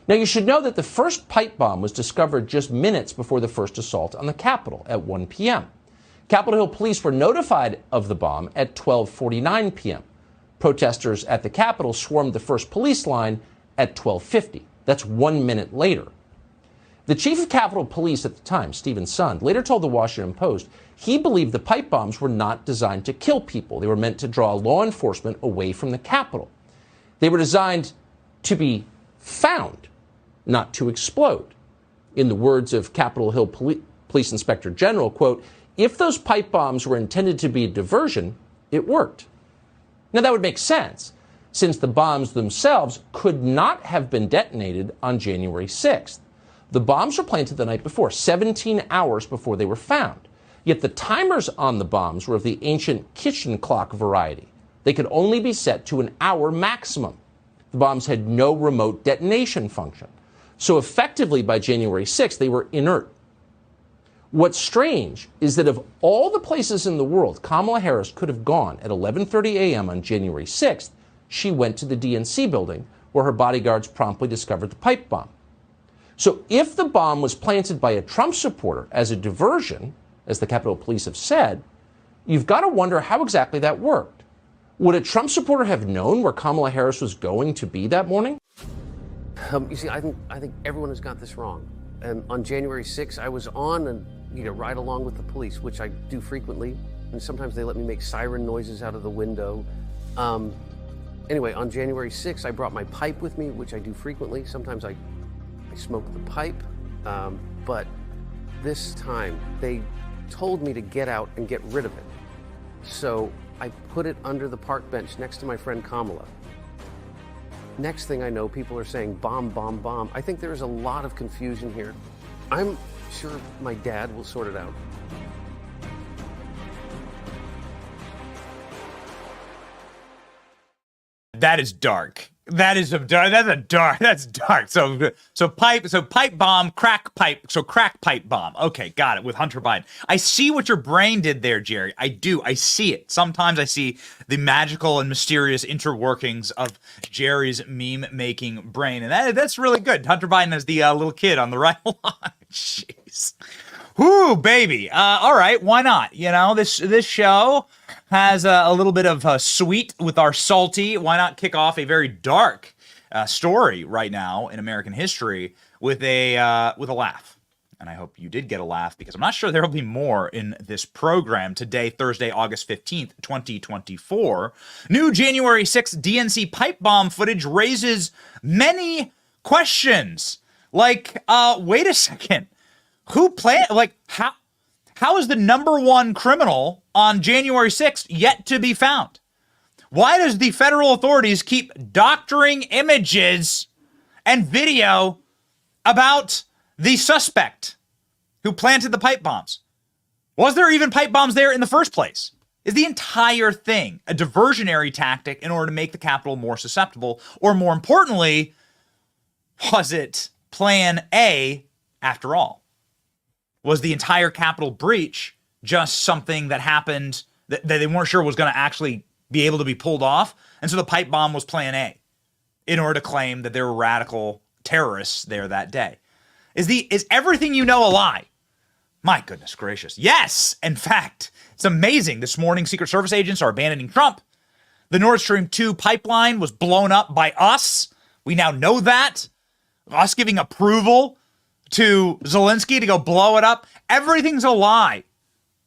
Now, you should know that the first pipe bomb was discovered just minutes before the first assault on the Capitol at 1 p.m. Capitol Hill police were notified of the bomb at 12:49 p.m. Protesters at the Capitol swarmed the first police line at 12:50. That's 1 minute later. The chief of Capitol Police at the time, Stephen Sund, later told the Washington Post he believed the pipe bombs were not designed to kill people. They were meant to draw law enforcement away from the Capitol. They were designed to be found, not to explode. In the words of Capitol Hill Police Inspector General, quote, "If those pipe bombs were intended to be a diversion, it worked." Now, that would make sense, since the bombs themselves could not have been detonated on January 6th. The bombs were planted the night before, 17 hours before they were found. Yet the timers on the bombs were of the ancient kitchen clock variety. They could only be set to an hour maximum. The bombs had no remote detonation function. So effectively, by January 6th, they were inert. What's strange is that of all the places in the world Kamala Harris could have gone at 11:30 a.m. on January 6th, she went to the DNC building, where her bodyguards promptly discovered the pipe bomb. So if the bomb was planted by a Trump supporter as a diversion, as the Capitol Police have said, you've got to wonder how exactly that worked. Would a Trump supporter have known where Kamala Harris was going to be that morning? You see, I think everyone has got this wrong. And on January 6th, I was on a ride along with the police, which I do frequently, and sometimes they let me make siren noises out of the window. Anyway, on January 6th, I brought my pipe with me, which I do frequently. Sometimes I smoke the pipe, but this time they told me to get out and get rid of it. So I put it under the park bench next to my friend Kamala. Next thing I know, people are saying bomb, bomb, bomb. I think there is a lot of confusion here. I'm sure my dad will sort it out. That is dark. That's dark. So pipe bomb, crack pipe bomb. Okay, got it, with Hunter Biden. I see what your brain did there, Jerry. I do. I see it. Sometimes I see the magical and mysterious interworkings of Jerry's meme-making brain, and that's really good. Hunter Biden is the little kid on the right line. Jeez. Whoo, baby. All right, why not? You know, this show has a little bit of sweet with our salty. Why not kick off a very dark story right now in American history with a laugh? And I hope you did get a laugh, because I'm not sure there will be more in this program today, Thursday, August 15th, 2024. New January 6th DNC pipe bomb footage raises many questions. Like, wait a second. Who planned? Like, how is the number one criminal on January 6th yet to be found? Why does the federal authorities keep doctoring images and video about the suspect who planted the pipe bombs? Was there even pipe bombs there in the first place? Is the entire thing a diversionary tactic in order to make the Capitol more susceptible? Or more importantly, was it plan A after all? Was the entire Capitol breach just something that happened that they weren't sure was going to actually be able to be pulled off? And so the pipe bomb was plan A in order to claim that there were radical terrorists there that day. Is everything you know a lie? My goodness gracious. Yes, in fact, it's amazing. This morning, Secret Service agents are abandoning Trump. The Nord Stream 2 pipeline was blown up by us. We now know that. Us giving approval to Zelensky to go blow it up. Everything's a lie.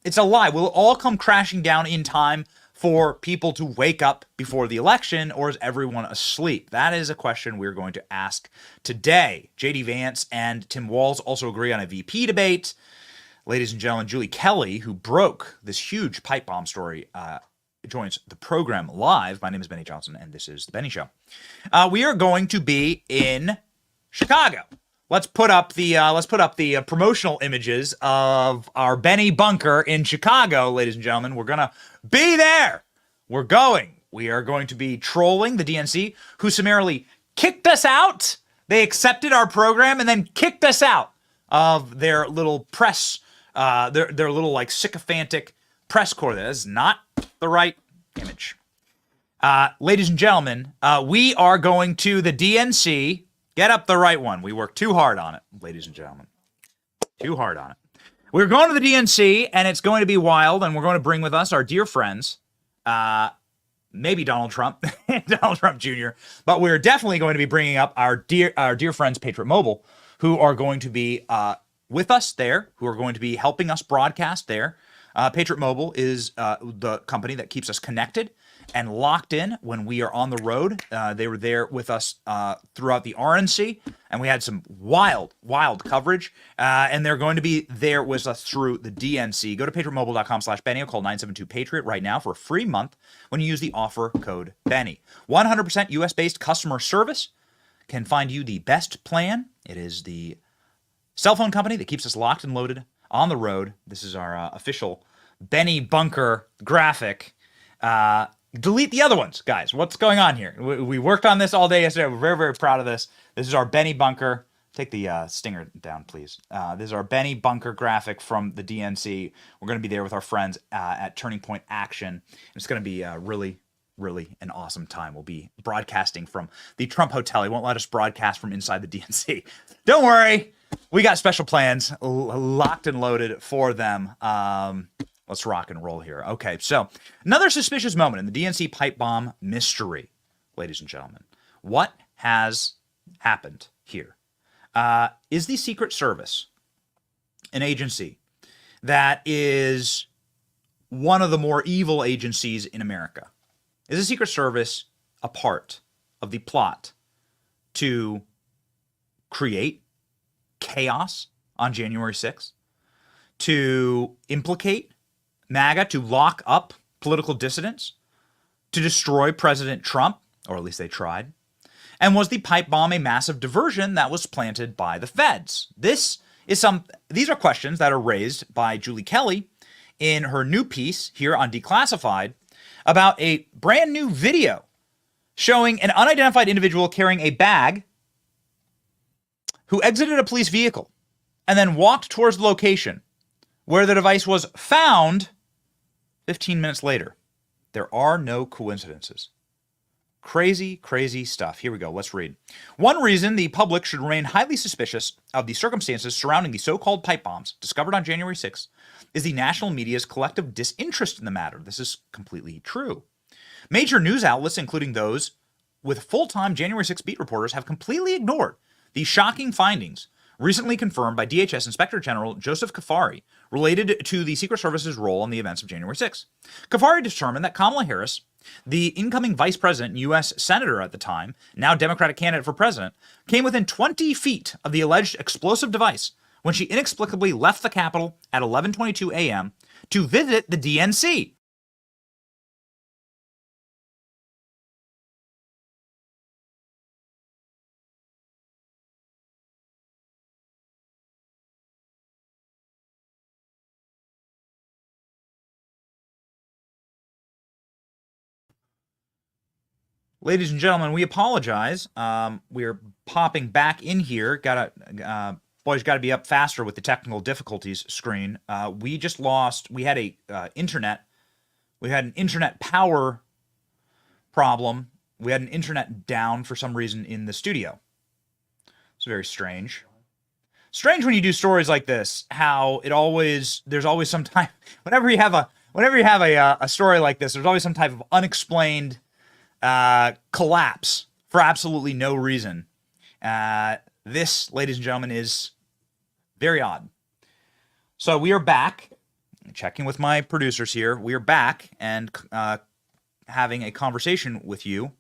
It's a lie. Will it all come crashing down in time for people to wake up before the election, or is everyone asleep? That is a question we're going to ask today. J.D. Vance and Tim Walz also agree on a VP debate. Ladies and gentlemen, Julie Kelly, who broke this huge pipe bomb story, joins the program live. My name is Benny Johnson, and this is The Benny Show. We are going to be in Chicago. Let's put up the promotional images of our Benny bunker in Chicago, ladies and gentlemen. We're gonna be there. We're going. We are going to be trolling the DNC, who summarily kicked us out. They accepted our program and then kicked us out of their little press, their little like sycophantic press corps. That is not the right image. Ladies and gentlemen, we are going to the DNC Get up the right one. We worked too hard on it, ladies and gentlemen. Too hard on it. We're going to the DNC, and it's going to be wild, and we're going to bring with us our dear friends, maybe Donald Trump, Donald Trump Jr., but we're definitely going to be bringing up our dear friends, Patriot Mobile, who are going to be with us there, who are going to be helping us broadcast there. Patriot Mobile is the company that keeps us connected and locked in when we are on the road. They were there with us throughout the RNC, and we had some wild coverage. And they're going to be there with us through the DNC. Go to patriotmobile.com/Benny or call 972-PATRIOT right now for a free month when you use the offer code Benny. 100% US-based customer service can find you the best plan. It is the cell phone company that keeps us locked and loaded on the road. This is our official Benny Bunker graphic. Delete the other ones, guys. What's going on here? We worked on this all day yesterday. We're very, very proud of this. This is our Benny Bunker. Take the stinger down, please. This is our Benny Bunker graphic from the DNC. We're going to be there with our friends at Turning Point Action. It's going to be really an awesome time. We'll be broadcasting from the Trump Hotel. He won't let us broadcast from inside the DNC. Don't worry. We got special plans locked and loaded for them. Let's rock and roll here. Okay, so another suspicious moment in the DNC pipe bomb mystery, ladies and gentlemen. What has happened here? Is the Secret Service an agency that is one of the more evil agencies in America? Is the Secret Service a part of the plot to create chaos on January 6th, to implicate MAGA, to lock up political dissidents, to destroy President Trump, or at least they tried? And was the pipe bomb a massive diversion that was planted by the feds? These are questions that are raised by Julie Kelly in her new piece here on Declassified about a brand new video showing an unidentified individual carrying a bag who exited a police vehicle and then walked towards the location where the device was found 15 minutes later. There are no coincidences. Crazy, crazy stuff. Here we go. Let's read. One reason the public should remain highly suspicious of the circumstances surrounding the so-called pipe bombs discovered on January 6th is the national media's collective disinterest in the matter. This is completely true. Major news outlets, including those with full-time January 6 beat reporters, have completely ignored the shocking findings recently confirmed by DHS Inspector General Joseph Kafari related to the Secret Service's role in the events of January 6. Kafari determined that Kamala Harris, the incoming vice president and U.S. senator at the time, now Democratic candidate for president, came within 20 feet of the alleged explosive device when she inexplicably left the Capitol at 11:22 a.m. to visit the DNC. Ladies and gentlemen, we apologize. We're popping back in here. Boys, got to be up faster with the technical difficulties screen. We just lost. We had an internet power problem. We had an internet down for some reason in the studio. It's very strange. Strange when you do stories like this. How there's always some time. Whenever you have a story like this, there's always some type of unexplained collapse for absolutely no reason. This, ladies and gentlemen, is very odd. So we are back, checking with my producers here. We are back and having a conversation with you.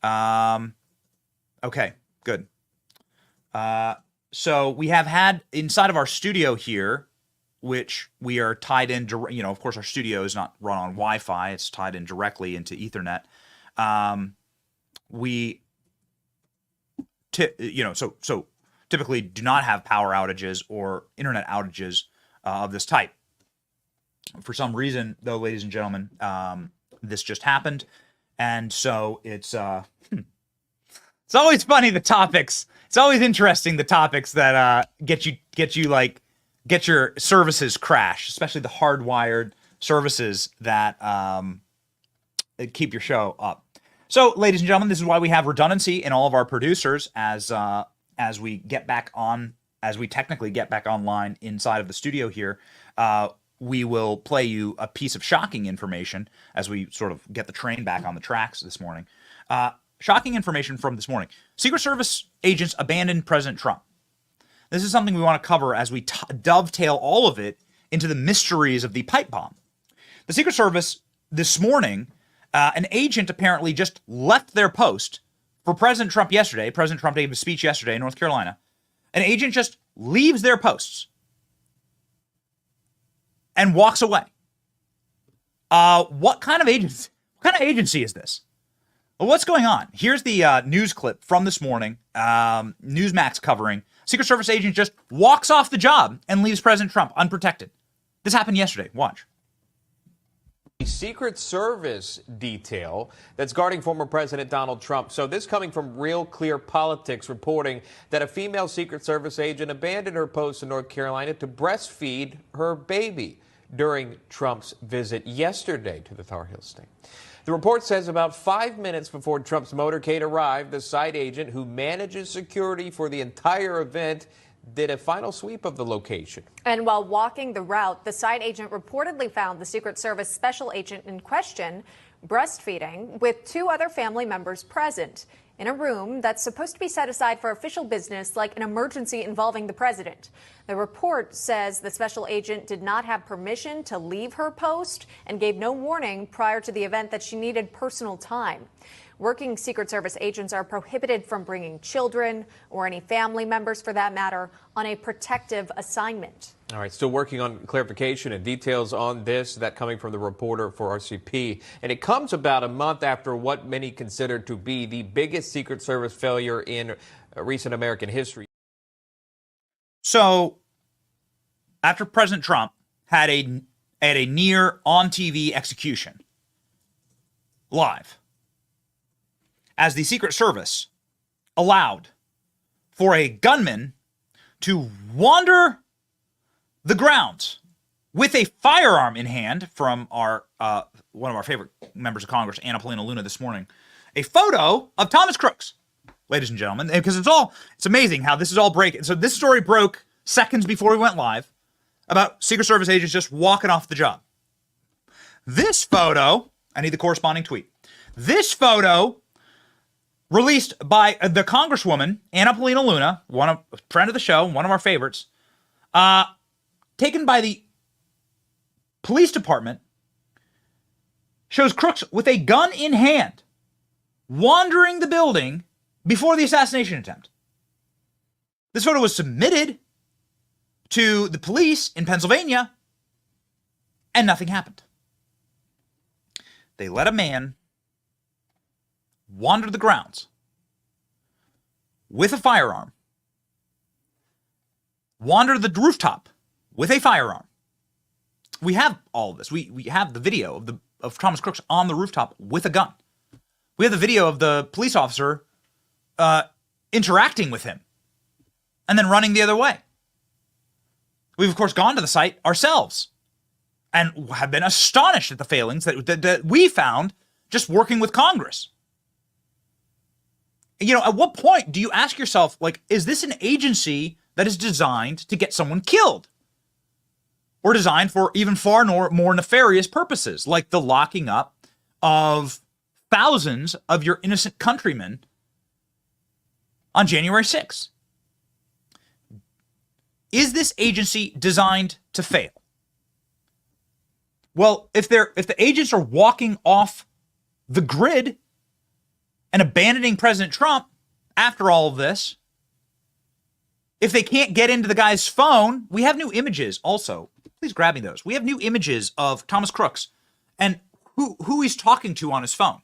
Okay, good. So we have had inside of our studio here, which we are tied in, of course our studio is not run on Wi-Fi. It's tied in directly into Ethernet. So typically do not have power outages or internet outages of this type. For some reason, though, ladies and gentlemen, this just happened, and so it's always funny, the topics. It's always interesting, the topics that get your services crash, especially the hardwired services that keep your show up. So, ladies and gentlemen, this is why we have redundancy in all of our producers as we get back on, as we technically get back online inside of the studio here. We will play you a piece of shocking information as we sort of get the train back on the tracks this morning. Shocking information from this morning. Secret Service agents abandoned President Trump. This is something we want to cover as we dovetail all of it into the mysteries of the pipe bomb. The Secret Service this morning, an agent apparently just left their post for President Trump yesterday. President Trump gave a speech yesterday in North Carolina. An agent just leaves their posts and walks away. What kind of agency is this? Well, what's going on? Here's the news clip from this morning. Newsmax covering. Secret Service agent just walks off the job and leaves President Trump unprotected. This happened yesterday. Watch. Secret Service detail that's guarding former President Donald Trump. So this coming from Real Clear Politics, reporting that a female Secret Service agent abandoned her post in North Carolina to breastfeed her baby during Trump's visit yesterday to the Tar Heel state. The report says about 5 minutes before Trump's motorcade arrived, the site agent who manages security for the entire event did a final sweep of the location. And while walking the route, the site agent reportedly found the Secret Service special agent in question breastfeeding with 2 other family members present in a room that's supposed to be set aside for official business like an emergency involving the president. The report says the special agent did not have permission to leave her post and gave no warning prior to the event that she needed personal time. Working Secret Service agents are prohibited from bringing children or any family members, for that matter, on a protective assignment. All right, still working on clarification and details on this, that coming from the reporter for RCP. And it comes about a month after what many consider to be the biggest Secret Service failure in recent American history. So, after President Trump had a near on-TV execution, live, as the Secret Service allowed for a gunman to wander the grounds with a firearm in hand from our one of our favorite members of Congress, Anna Paulina Luna, this morning, a photo of Thomas Crooks, ladies and gentlemen, because it's amazing how this is all breaking. So this story broke seconds before we went live about Secret Service agents just walking off the job. This photo, I need the corresponding tweet. This photo, released by the Congresswoman, Anna Paulina Luna, a friend of the show, one of our favorites, taken by the police department, shows Crooks with a gun in hand, wandering the building before the assassination attempt. This photo was submitted to the police in Pennsylvania, and nothing happened. They let a man wander the grounds with a firearm, wander the rooftop with a firearm. We have all of this. We have the video of Thomas Crooks on the rooftop with a gun. We have the video of the police officer interacting with him and then running the other way. We've, of course, gone to the site ourselves and have been astonished at the failings that we found just working with Congress. You know, at what point do you ask yourself, like, is this an agency that is designed to get someone killed? Or designed for even far more nefarious purposes, like the locking up of thousands of your innocent countrymen on January 6th? Is this agency designed to fail? Well, if the agents are walking off the grid and abandoning President Trump after all of this, if they can't get into the guy's phone, we have new images also. Please grab me those. We have new images of Thomas Crooks and who he's talking to on his phone.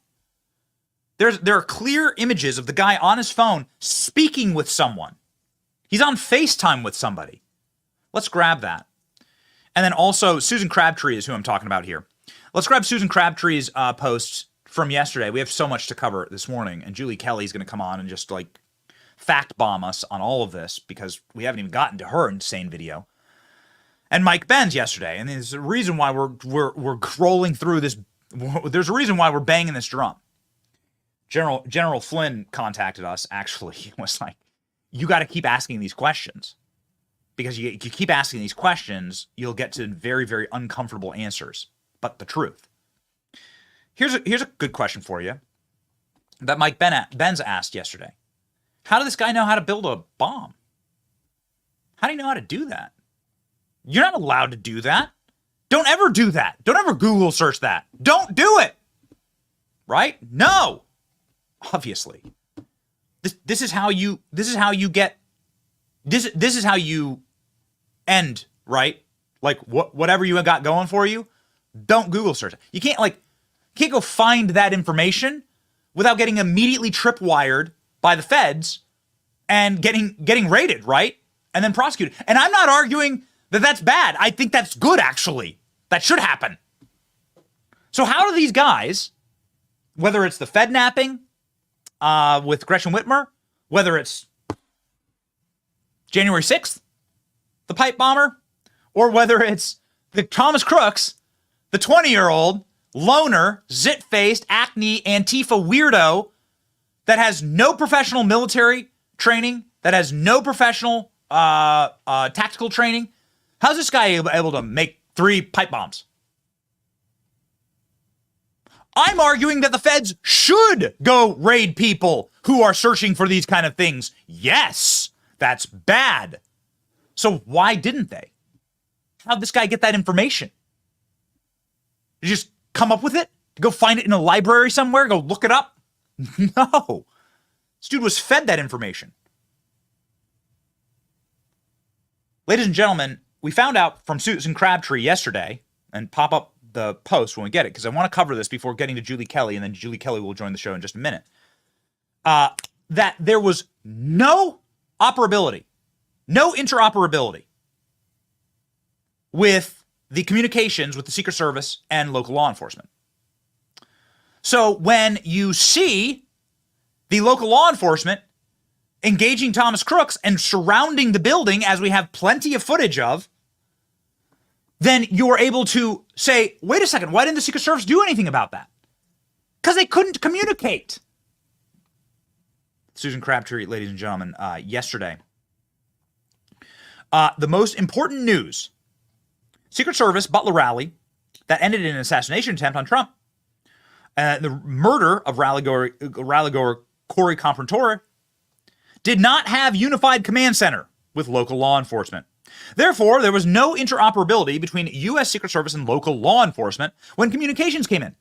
There are clear images of the guy on his phone speaking with someone. He's on FaceTime with somebody. Let's grab that. And then also, Susan Crabtree is who I'm talking about here. Let's grab Susan Crabtree's posts from yesterday. We have so much to cover this morning, and Julie Kelly's going to come on and just like fact bomb us on all of this because we haven't even gotten to her insane video. And Mike Benz yesterday, and there's a reason why we're rolling through this. There's a reason why we're banging this drum. General Flynn contacted us, actually. He was like, you got to keep asking these questions. Because you keep asking these questions, you'll get to very, very uncomfortable answers, but the truth. Here's a good question for you that Mike Benz asked yesterday. How did this guy know how to build a bomb? How do you know how to do that? You're not allowed to do that. Don't ever do that. Don't ever Google search that. Don't do it. Right? No. Obviously. This is how you end, right? Like whatever you got going for you, don't Google search it. You can't go find that information without getting immediately tripwired by the feds and getting raided, right? And then prosecuted. And I'm not arguing that that's bad. I think that's good, actually. That should happen. So how do these guys, whether it's the Fed napping with Gretchen Whitmer, whether it's January 6th, the pipe bomber, or whether it's the Thomas Crooks, the 20-year-old loner, zit-faced, acne, Antifa weirdo that has no professional military training, that has no professional tactical training. How's this guy able to make 3 pipe bombs? I'm arguing that the feds should go raid people who are searching for these kind of things. Yes, that's bad. So why didn't they? How'd this guy get that information? Did you just come up with it? Go find it in a library somewhere? Go look it up? No. This dude was fed that information. Ladies and gentlemen, we found out from Susan Crabtree yesterday, and pop up the post when we get it, because I want to cover this before getting to Julie Kelly, and then Julie Kelly will join the show in just a minute, that there was no interoperability with the communications with the Secret Service and local law enforcement. So when you see the local law enforcement engaging Thomas Crooks and surrounding the building, as we have plenty of footage of, then you're able to say, wait a second, why didn't the Secret Service do anything about that? Because they couldn't communicate. Susan Crabtree, ladies and gentlemen, yesterday. The most important news, Secret Service Butler rally that ended in an assassination attempt on Trump. The murder of rally goer Corey Compratore did not have unified command center with local law enforcement. Therefore, there was no interoperability between U.S. Secret Service and local law enforcement when communications came in.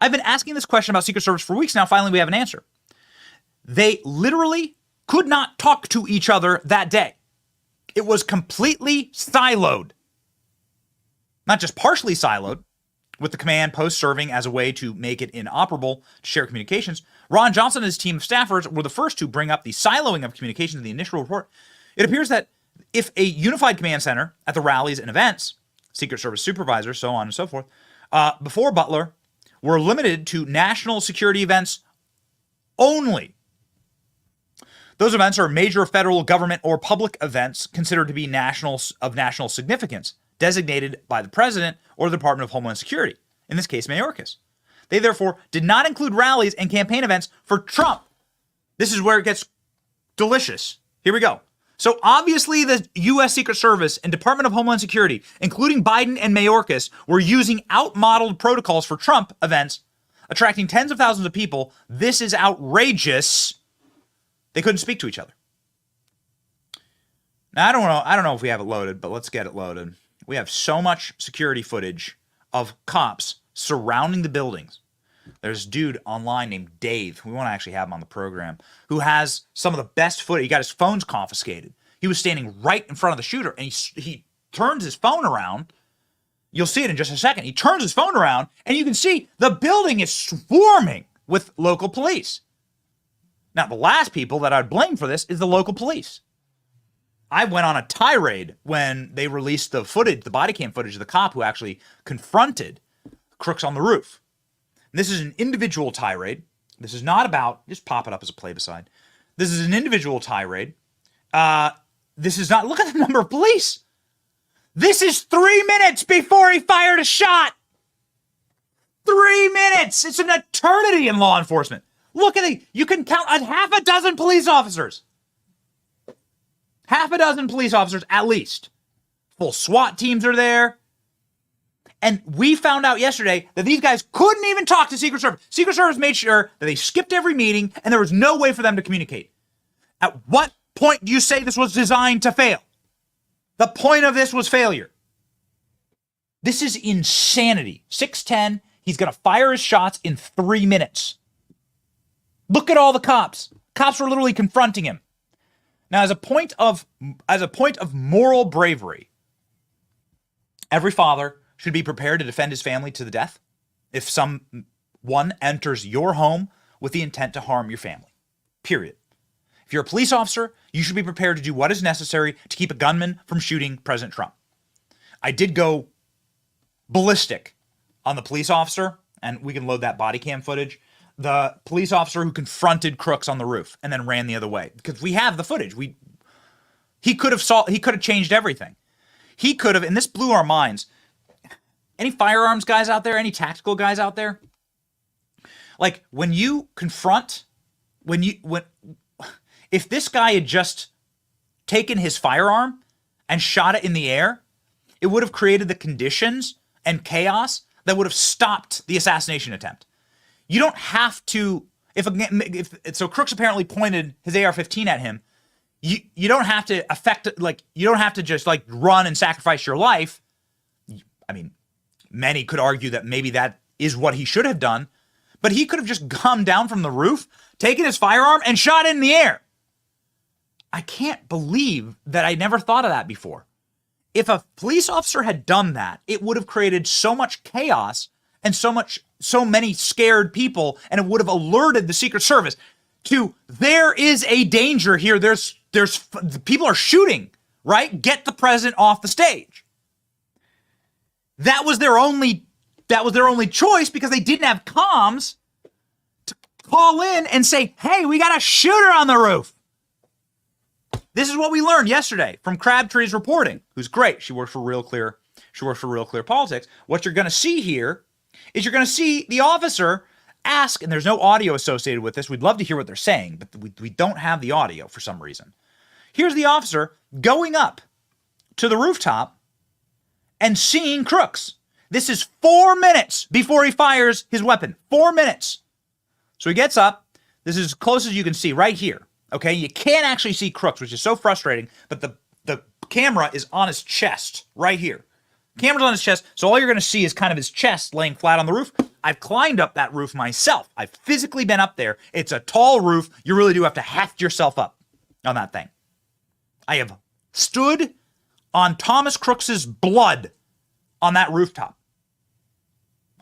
I've been asking this question about Secret Service for weeks now. Finally, we have an answer. They literally could not talk to each other that day. It was completely siloed. Not just partially siloed, with the command post serving as a way to make it inoperable to share communications. Ron Johnson and his team of staffers were the first to bring up the siloing of communications in the initial report. It appears that if a unified command center at the rallies and events, Secret Service supervisors, so on and so forth, before Butler, were limited to national security events only. Those events are major federal government or public events considered to be of national significance, designated by the president or the Department of Homeland Security, in this case, Mayorkas. They therefore did not include rallies and campaign events for Trump. This is where it gets delicious. Here we go. So obviously the U.S. Secret Service and Department of Homeland Security, including Biden and Mayorkas, were using outmodeled protocols for Trump events, attracting tens of thousands of people. This is outrageous. They couldn't speak to each other. Now, I don't know if we have it loaded, but let's get it loaded. We have so much security footage of cops surrounding the buildings. There's a dude online named Dave. We want to actually have him on the program, who has some of the best footage. He got his phones confiscated. He was standing right in front of the shooter, and he turns his phone around. You'll see it in just a second. He turns his phone around, and you can see the building is swarming with local police. Now, the last people that I'd blame for this is the local police. I went on a tirade when they released the footage, the body cam footage of the cop who actually confronted Crooks on the roof. And this is an individual tirade. This is not about, just pop it up as a play-beside. This is an individual tirade. This is not, look at the number of police. This is 3 minutes before he fired a shot. 3 minutes. It's an eternity in law enforcement. Look at it. You can count a half a dozen police officers. Half a dozen police officers at least. Full SWAT teams are there. And we found out yesterday that these guys couldn't even talk to Secret Service. Secret Service made sure that they skipped every meeting and there was no way for them to communicate. At what point do you say this was designed to fail? The point of this was failure. This is insanity. 6'10", he's going to fire his shots in 3 minutes. Look at all the cops. Cops were literally confronting him. Now, as a point of moral bravery, every father should be prepared to defend his family to the death if someone enters your home with the intent to harm your family. Period. If you're a police officer, you should be prepared to do what is necessary to keep a gunman from shooting President Trump. I did go ballistic on the police officer, and we can load that body cam footage. The police officer who confronted Crooks on the roof and then ran the other way, because we have the footage. He could have changed everything. He could have, and this blew our minds. Any firearms guys out there? Any tactical guys out there? Like when you confront, if this guy had just taken his firearm and shot it in the air, it would have created the conditions and chaos that would have stopped the assassination attempt. You don't have to, so Crooks apparently pointed his AR-15 at him. You don't have to you don't have to just like run and sacrifice your life. I mean, many could argue that maybe that is what he should have done, but he could have just come down from the roof, taken his firearm and shot it in the air. I can't believe that I never thought of that before. If a police officer had done that, it would have created so much chaos and so many scared people, and it would have alerted the Secret Service to there is a danger here. There's people are shooting, right? Get the president off the stage. That was their only choice because they didn't have comms to call in and say, "Hey, we got a shooter on the roof." This is what we learned yesterday from Crabtree's reporting, who's great. She works for Real Clear. She works for Real Clear Politics. What you're going to see here is you're going to see the officer ask, and there's no audio associated with this. We'd love to hear what they're saying, but we don't have the audio for some reason. Here's the officer going up to the rooftop and seeing Crooks. This is 4 minutes before he fires his weapon. 4 minutes. So he gets up. This is as close as you can see right here. Okay, you can't actually see Crooks, which is so frustrating, but the camera is on his chest right here. Camera's on his chest, so all you're going to see is kind of his chest laying flat on the roof. I've climbed up that roof myself. I've physically been up there. It's a tall roof. You really do have to heft yourself up on that thing. I have stood on Thomas Crooks's blood on that rooftop.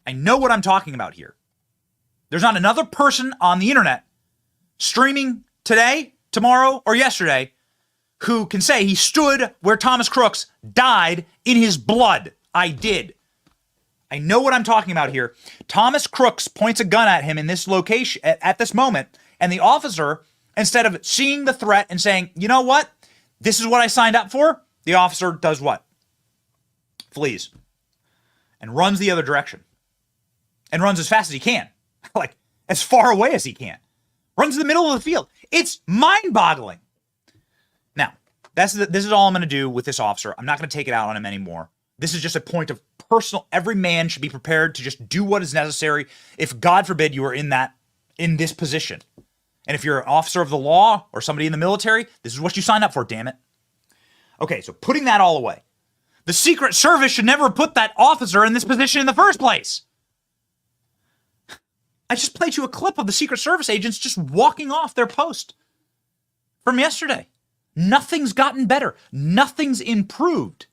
I know what I'm talking about here. There's not another person on the internet streaming today, tomorrow, or yesterday who can say he stood where Thomas Crooks died in his blood. I did. I know what I'm talking about here. Thomas Crooks points a gun at him in this location at this moment, and the officer, instead of seeing the threat and saying, "You know what? This is what I signed up for," the officer does what? Flees and runs the other direction and runs as fast as he can, like as far away as he can. Runs in the middle of the field. It's mind-boggling. Now, this is all I'm going to do with this officer. I'm not going to take it out on him anymore. This is just a point of personal. Every man should be prepared to just do what is necessary if, God forbid, you are in this position. And if you're an officer of the law or somebody in the military, this is what you signed up for, damn it. Okay, so putting that all away. The Secret Service should never have put that officer in this position in the first place. I just played you a clip of the Secret Service agents just walking off their post from yesterday. Nothing's gotten better. Nothing's improved.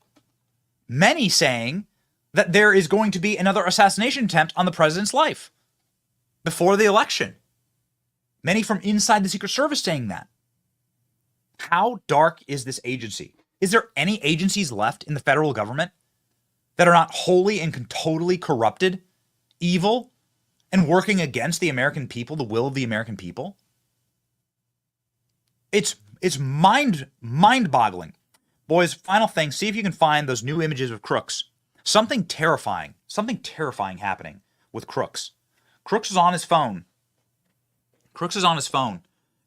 Many saying that there is going to be another assassination attempt on the president's life before the election. Many from inside the Secret Service saying that. How dark is this agency? Is there any agencies left in the federal government that are not wholly and totally corrupted, evil, and working against the American people, the will of the American people? It's mind-boggling. Boys, final thing, see if you can find those new images of Crooks. Something terrifying happening with Crooks. Crooks is on his phone. Crooks is on his phone,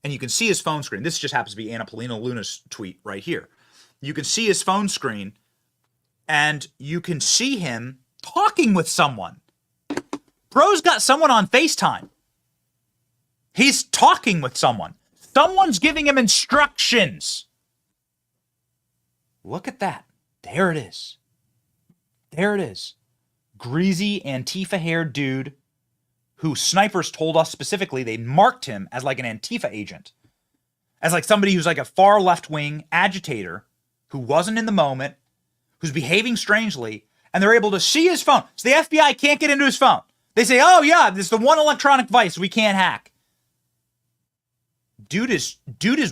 and you can see his phone screen. This just happens to be Anna Paulina Luna's tweet right here. You can see his phone screen, and you can see him talking with someone. Bro's got someone on FaceTime. He's talking with someone. Someone's giving him instructions. Look at that. There it is. There it is. Greasy Antifa-haired dude who snipers told us specifically they marked him as like an Antifa agent. As like somebody who's like a far left-wing agitator who wasn't in the moment, who's behaving strangely, and they're able to see his phone. So the FBI can't get into his phone. They say, oh yeah, this is the one electronic device we can't hack. Dude is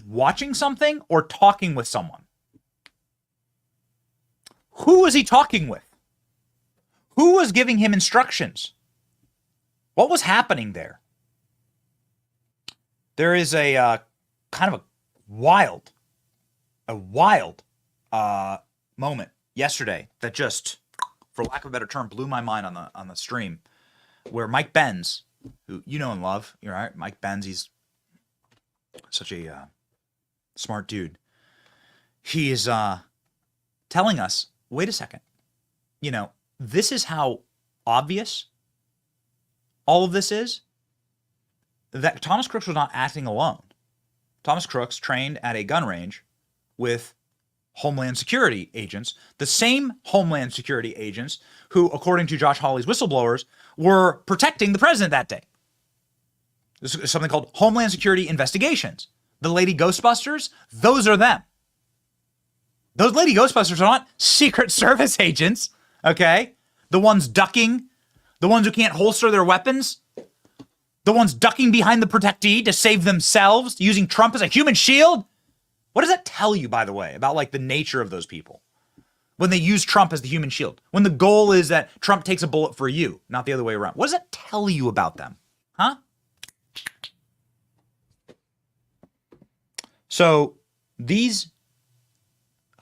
watching something or talking with someone. Who was he talking with? Who was giving him instructions? What was happening there? There is a kind of a wild moment yesterday that just, for lack of a better term, blew my mind on the stream, where Mike Benz, who you know and love, you're right, Mike Benz, he's such a smart dude. He is telling us, wait a second, you know, this is how obvious all of this is, that Thomas Crooks was not acting alone. Thomas Crooks trained at a gun range with Homeland Security agents, the same Homeland Security agents who, according to Josh Hawley's whistleblowers, were protecting the president that day. This is something called Homeland Security Investigations. The Lady Ghostbusters, those are them. Those Lady Ghostbusters are not Secret Service agents, okay? The ones ducking, the ones who can't holster their weapons, the ones ducking behind the protectee to save themselves, using Trump as a human shield. What does that tell you, by the way, about like the nature of those people? When they use Trump as the human shield, when the goal is that Trump takes a bullet for you, not the other way around. What does that tell you about them? Huh? So these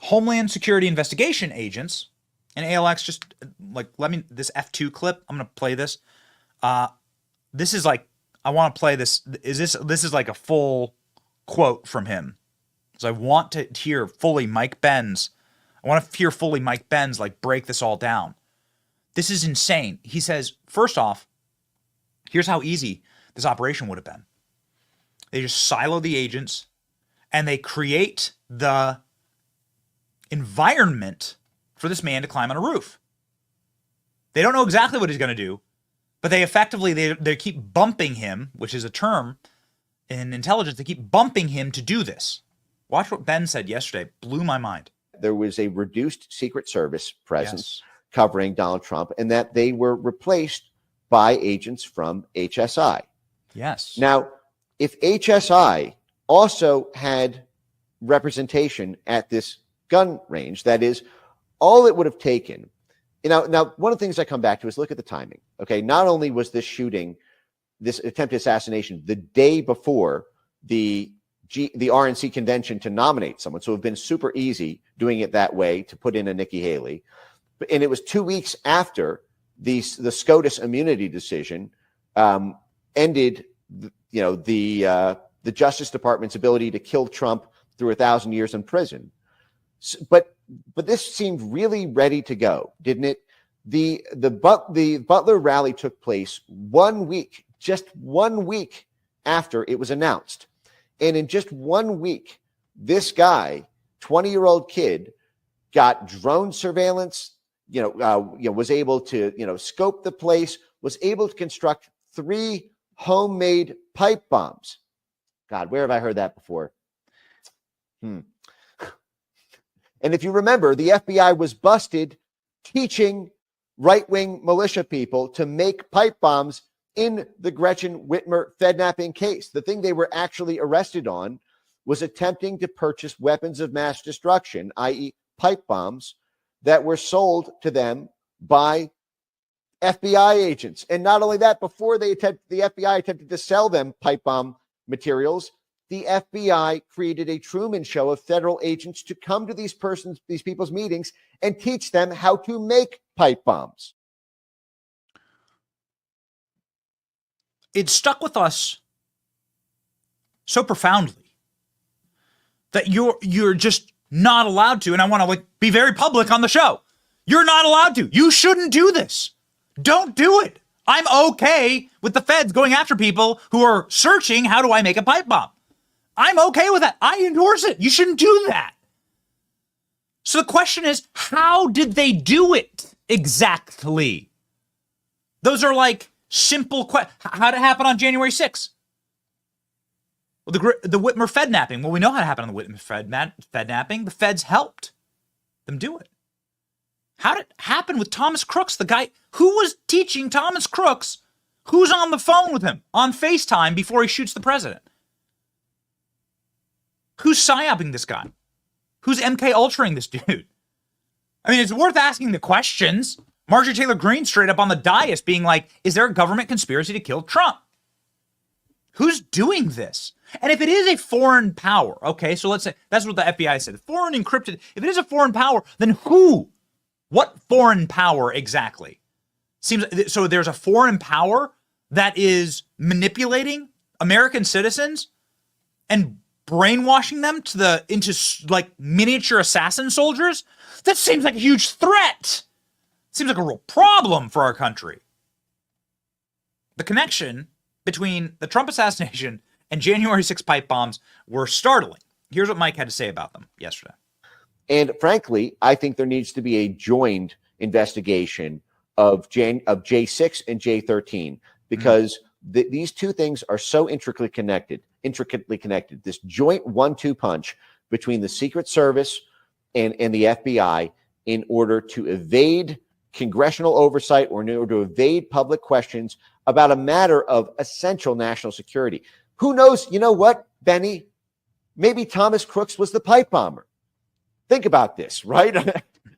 Homeland Security investigation agents, and ALX, just like, let me, this F2 clip, I'm going to play this. This is like, I want to play this. This is like a full quote from him. So I want to hear fully Mike Benz. I want to hear fully Mike Benz like break this all down. This is insane. He says, first off, here's how easy this operation would have been. They just silo the agents and they create the environment for this man to climb on a roof. They don't know exactly what he's going to do, but they effectively, they keep bumping him, which is a term in intelligence. They keep bumping him to do this. Watch what Ben said yesterday. Blew my mind. There was a reduced Secret Service presence covering Donald Trump, and that they were replaced by agents from HSI. Yes. Now, if HSI also had representation at this gun range, that is, all it would have taken, now one of the things I come back to is look at the timing. Okay, not only was this shooting, this attempted assassination, the day before the RNC convention to nominate someone, so it would have been super easy doing it that way to put in a Nikki Haley, and it was 2 weeks after the SCOTUS immunity decision ended, the Justice Department's ability to kill Trump through 1,000 years in prison. But this seemed really ready to go, didn't it? The Butler rally took place 1 week, just 1 week after it was announced. And in just 1 week, this guy, 20-year-old kid, got drone surveillance, was able to, scope the place, was able to construct 3 homemade pipe bombs. God, where have I heard that before? And if you remember, the FBI was busted teaching right-wing militia people to make pipe bombs in the Gretchen Whitmer Fednapping case. The thing they were actually arrested on was attempting to purchase weapons of mass destruction, i.e. pipe bombs, that were sold to them by FBI agents. And not only that, before the FBI attempted to sell them pipe bomb materials, the FBI created a Truman Show of federal agents to come to these people's meetings and teach them how to make pipe bombs. It stuck with us so profoundly that you're just not allowed to. And I want to be very public on the show. You're not allowed to. You shouldn't do this. Don't do it. I'm okay with the feds going after people who are searching, how do I make a pipe bomb? I'm okay with that. I endorse it. You shouldn't do that. So the question is, how did they do it exactly? Those are simple questions. How did it happen on January 6th? Well, the Whitmer Fednapping. Well, we know how it happened on the Whitmer Fednapping. The feds helped them do it. How did it happen with Thomas Crooks, the guy who was teaching Thomas Crooks who's on the phone with him on FaceTime before he shoots the president? Who's psyoping this guy? Who's MK Ultraing this dude? I mean, it's worth asking the questions. Marjorie Taylor Greene straight up on the dais being like, is there a government conspiracy to kill Trump? Who's doing this? And if it is a foreign power, okay, so let's say that's what the FBI said, foreign encrypted. If it is a foreign power, then who? What foreign power exactly? So there's a foreign power that is manipulating American citizens and brainwashing them into miniature assassin soldiers? That seems like a huge threat. Seems like a real problem for our country. The connection between the Trump assassination and January 6 pipe bombs were startling. Here's what Mike had to say about them yesterday. And frankly, I think there needs to be a joint investigation of J6 and J13 because these two things are so intricately connected. This joint 1-2 punch between the Secret Service and the FBI in order to evade congressional oversight or in order to evade public questions about a matter of essential national security. Who knows? You know what, Benny? Maybe Thomas Crooks was the pipe bomber. Think about this, right?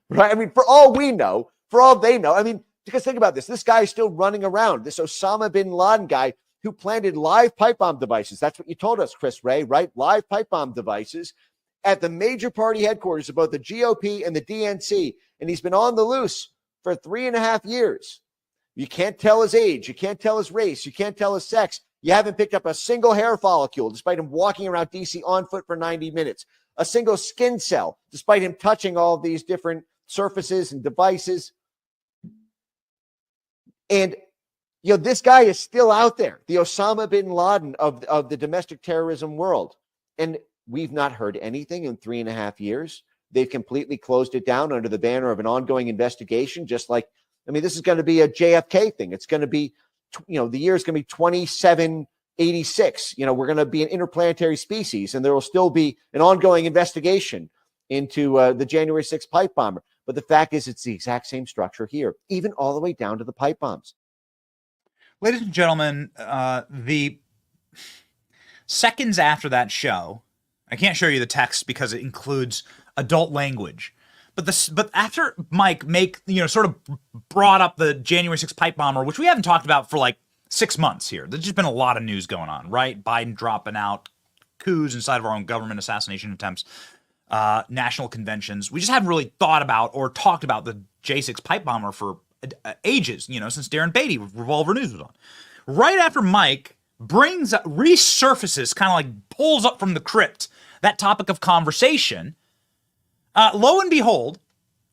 Right? I mean, for all we know, for all they know, I mean, because think about this. This guy is still running around, this Osama bin Laden guy who planted live pipe bomb devices. That's what you told us, Chris Ray, right? Live pipe bomb devices at the major party headquarters of both the GOP and the DNC. And he's been on the loose for 3.5 years. You can't tell his age. You can't tell his race. You can't tell his sex. You haven't picked up a single hair follicle, despite him walking around D.C. on foot for 90 minutes. A single skin cell, despite him touching all of these different surfaces and devices. And, this guy is still out there, the Osama bin Laden of the domestic terrorism world. And we've not heard anything in 3.5 years. They've completely closed it down under the banner of an ongoing investigation, just like, this is going to be a JFK thing. It's going to be, the year is going to be 2786. We're going to be an interplanetary species, and there will still be an ongoing investigation into the January 6th pipe bomber. But the fact is, it's the exact same structure here, even all the way down to the pipe bombs. Ladies and gentlemen, the seconds after that show, I can't show you the text because it includes adult language. But after Mike sort of brought up the January 6th pipe bomber, which we haven't talked about for 6 months here. There's just been a lot of news going on, right? Biden dropping out, coups inside of our own government, assassination attempts, national conventions. We just haven't really thought about or talked about the J6 pipe bomber for ages, since Darren Beatty, Revolver News was on. Right after Mike resurfaces, kind of pulls up from the crypt, that topic of conversation, lo and behold,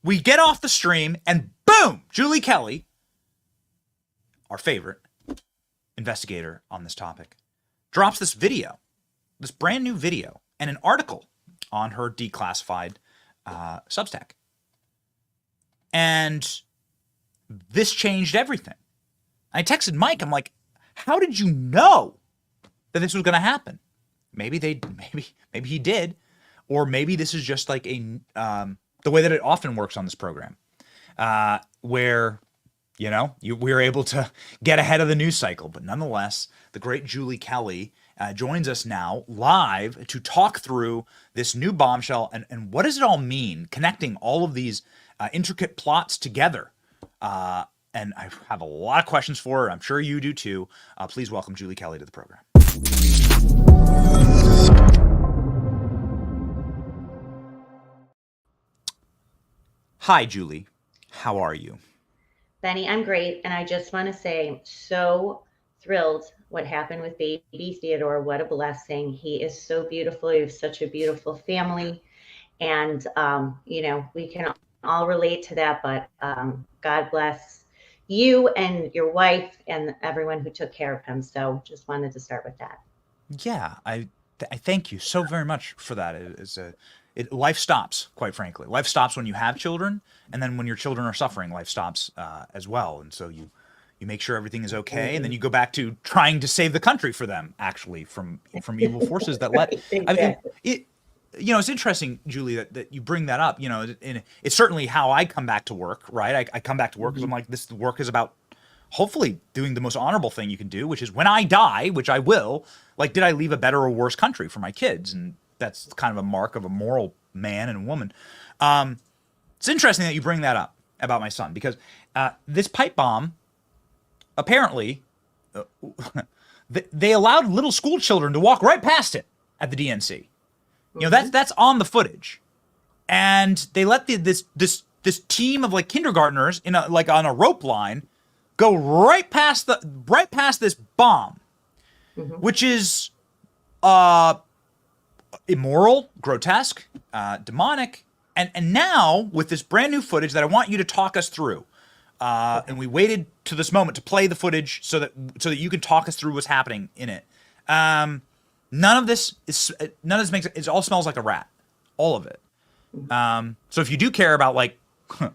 we get off the stream and boom, Julie Kelly, our favorite investigator on this topic, drops this video, this brand new video, and an article on her declassified Substack. And this changed everything. I texted Mike. I'm like, how did you know that this was going to happen? Maybe he did, or maybe this is just the way that it often works on this program, where we're able to get ahead of the news cycle. But nonetheless, the great Julie Kelly joins us now live to talk through this new bombshell and what does it all mean, connecting all of these intricate plots together. And I have a lot of questions for her. I'm sure you do too. Please welcome Julie Kelly to the program. Hi, Julie. How are you? Benny, I'm great. And I just want to say I'm so thrilled what happened with baby Theodore. What a blessing. He is so beautiful. You have such a beautiful family. And, you know, we can all relate to that, but God bless you and your wife and everyone who took care of him. So just wanted to start with that. Yeah, I thank you so very much for that. Life stops, quite frankly. Life stops when you have children, and then when your children are suffering, life stops as well. And so you make sure everything is okay, and then you go back to trying to save the country for them, actually, from evil forces that let. Exactly. You know, it's interesting, Julie, that you bring that up. You know, and it's certainly how I come back to work, right? I come back to work because I'm like, this work is about hopefully doing the most honorable thing you can do, which is when I die, which I will, like, did I leave a better or worse country for my kids? And that's kind of a mark of a moral man and woman. It's interesting that you bring that up about my son, because this pipe bomb, apparently, they allowed little school children to walk right past it at the DNC. You know, that's on the footage, and they let this team of like kindergartners on a rope line go right past this bomb, which is immoral, grotesque, demonic, and now with this brand new footage that I want you to talk us through, and we waited to this moment to play the footage so that you can talk us through what's happening in it. None of this makes it all smells like a rat, all of it. So if you do care about like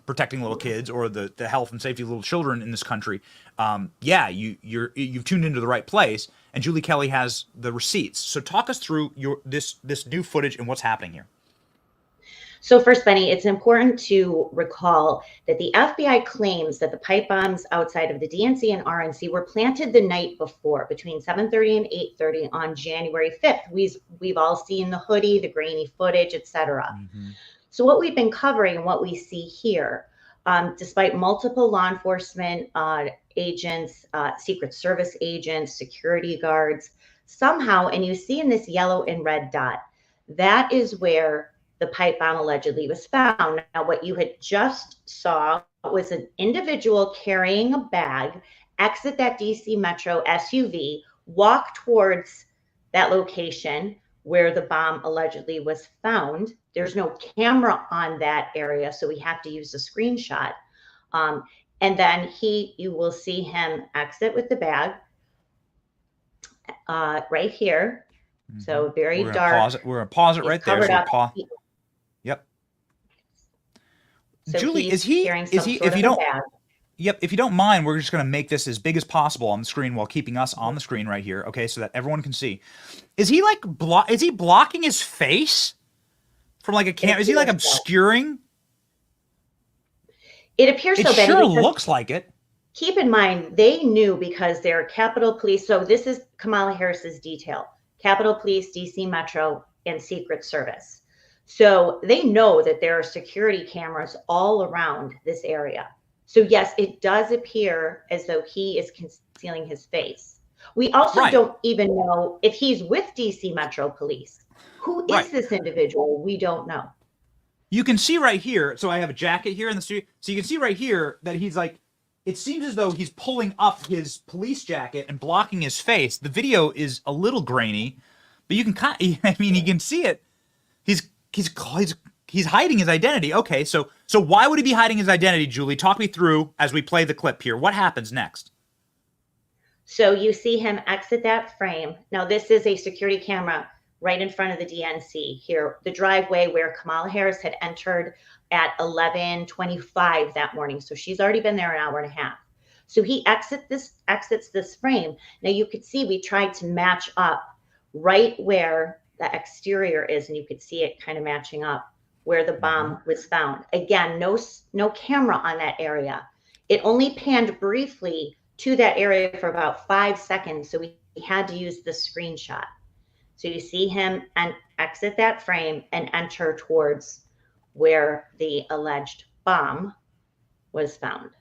protecting little kids or the health and safety of little children in this country, yeah, you've tuned into the right place. And Julie Kelly has the receipts. So talk us through this new footage and what's happening here. So first, Benny, it's important to recall that the FBI claims that the pipe bombs outside of the DNC and RNC were planted the night before, between 7:30 and 8:30 on January 5th. We've all seen the hoodie, the grainy footage, etc. So what we've been covering and what we see here, despite multiple law enforcement agents, Secret Service agents, security guards, somehow, and you see in this yellow and red dot, that is where the pipe bomb allegedly was found. Now, what you had just saw was an individual carrying a bag exit that DC Metro SUV, walk towards that location where the bomb allegedly was found. There's no camera on that area, so we have to use a screenshot. And then you will see him exit with the bag right here. So very dark. We're gonna pause it right there. So yep. So Julie, if you don't mind, we're just going to make this as big as possible on the screen while keeping us on the screen right here, okay, so that everyone can see. Is he like is he blocking his face from like a camera? Is he like obscuring? It appears so, Benny. It sure looks like it. Keep in mind, they knew because they're Capitol Police. So this is Kamala Harris's detail: Capitol Police, DC Metro, and Secret Service. So they know that there are security cameras all around this area. So yes, it does appear as though he is concealing his face. We also don't even know if he's with DC Metro Police. Who is this individual? We don't know. You can see right here. So I have a jacket here in the studio. So you can see right here that he's like, it seems as though he's pulling up his police jacket and blocking his face. The video is a little grainy, but you can you can see it. He's hiding his identity. Okay, so why would he be hiding his identity, Julie? Talk me through as we play the clip here. What happens next? So you see him exit that frame. Now this is a security camera right in front of the DNC here, the driveway where Kamala Harris had entered at 11:25 that morning. So she's already been there an hour and a half. So he exits this frame. Now you could see we tried to match up right where the exterior is, and you could see it kind of matching up where the bomb was found. Again, no camera on that area. It only panned briefly to that area for about 5 seconds, so we had to use the screenshot. So you see him and exit that frame and enter towards where the alleged bomb was found.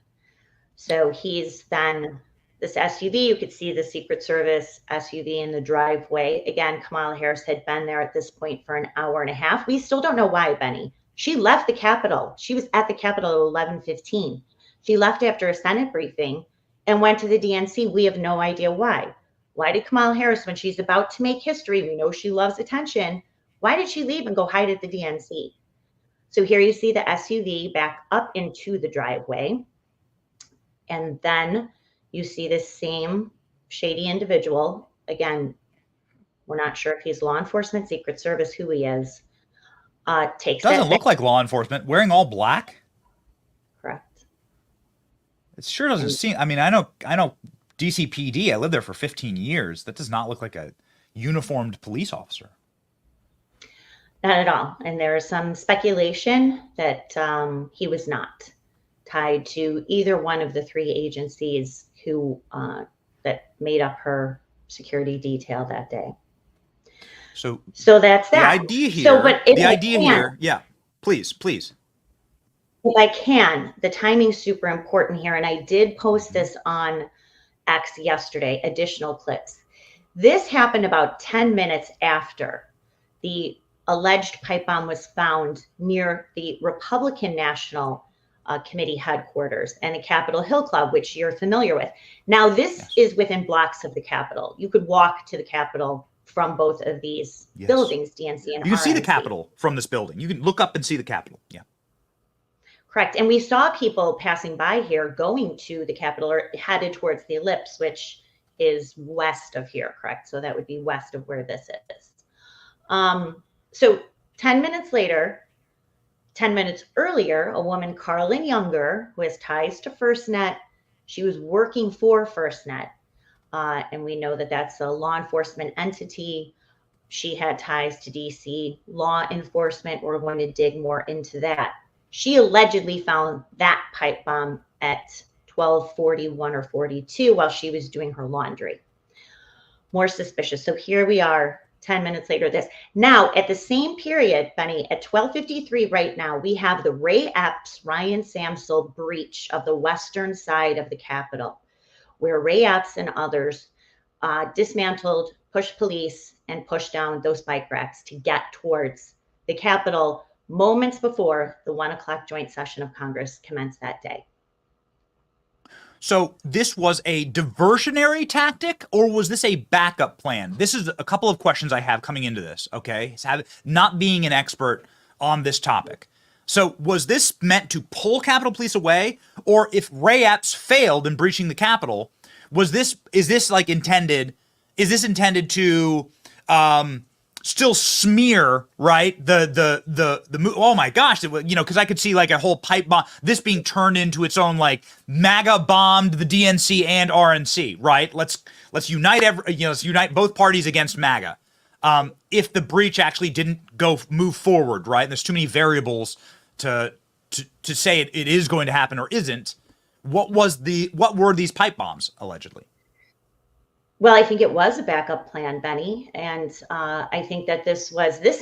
So he's then this SUV, you could see the Secret Service SUV in the driveway. Again, Kamala Harris had been there at this point for an hour and a half. We still don't know why, Benny. She left the Capitol. She was at the Capitol at 11:15. She left after a Senate briefing and went to the DNC. We have no idea why. Why did Kamala Harris, when she's about to make history, we know she loves attention, why did she leave and go hide at the DNC? So here you see the SUV back up into the driveway. And then you see this same shady individual. Again, we're not sure if he's law enforcement, Secret Service, who he is. Doesn't look like law enforcement. Wearing all black? Correct. It sure doesn't seem. I mean, I know DCPD. I lived there for 15 years. That does not look like a uniformed police officer. Not at all. And there is some speculation that he was not tied to either one of the three agencies who that made up her security detail that day. So that's that. The idea here. Yeah, please. If I can, the timing's super important here. And I did post this on X yesterday, additional clips. This happened about 10 minutes after the alleged pipe bomb was found near the Republican National Committee headquarters and the Capitol Hill Club, which you're familiar with. Now, this is within blocks of the Capitol. You could walk to the Capitol from both of these buildings, DNC and You can see the RNC. Capitol from this building. You can look up and see the Capitol. Yeah. Correct. And we saw people passing by here going to the Capitol or headed towards the ellipse, which is west of here, correct? So that would be west of where this is. So 10 minutes later, 10 minutes earlier, a woman, Carlin Younger, who has ties to FirstNet, she was working for FirstNet. And we know that that's a law enforcement entity. She had ties to DC law enforcement. We're going to dig more into that. She allegedly found that pipe bomb at 12:41 or 42 while she was doing her laundry. More suspicious. So here we are 10 minutes later, this. Now, at the same period, Benny, at 12:53 right now, we have the Ray Epps, Ryan Samsel breach of the western side of the Capitol, where Ray Epps and others dismantled, pushed police, and pushed down those bike racks to get towards the Capitol moments before the 1 o'clock joint session of Congress commenced that day. So this was a diversionary tactic, or was this a backup plan? This is a couple of questions I have coming into this, okay? Not being an expert on this topic. So was this meant to pull Capitol Police away? Or if Ray Epps failed in breaching the Capitol, is this intended to still smear, right? Oh my gosh, because I could see like a whole pipe bomb, this being turned into its own like MAGA bombed the DNC and RNC, right? Let's unite let's unite both parties against MAGA. If the breach actually didn't move forward, right? And there's too many variables to say it is going to happen or isn't. What were these pipe bombs allegedly? Well, I think it was a backup plan, Benny. And I think that this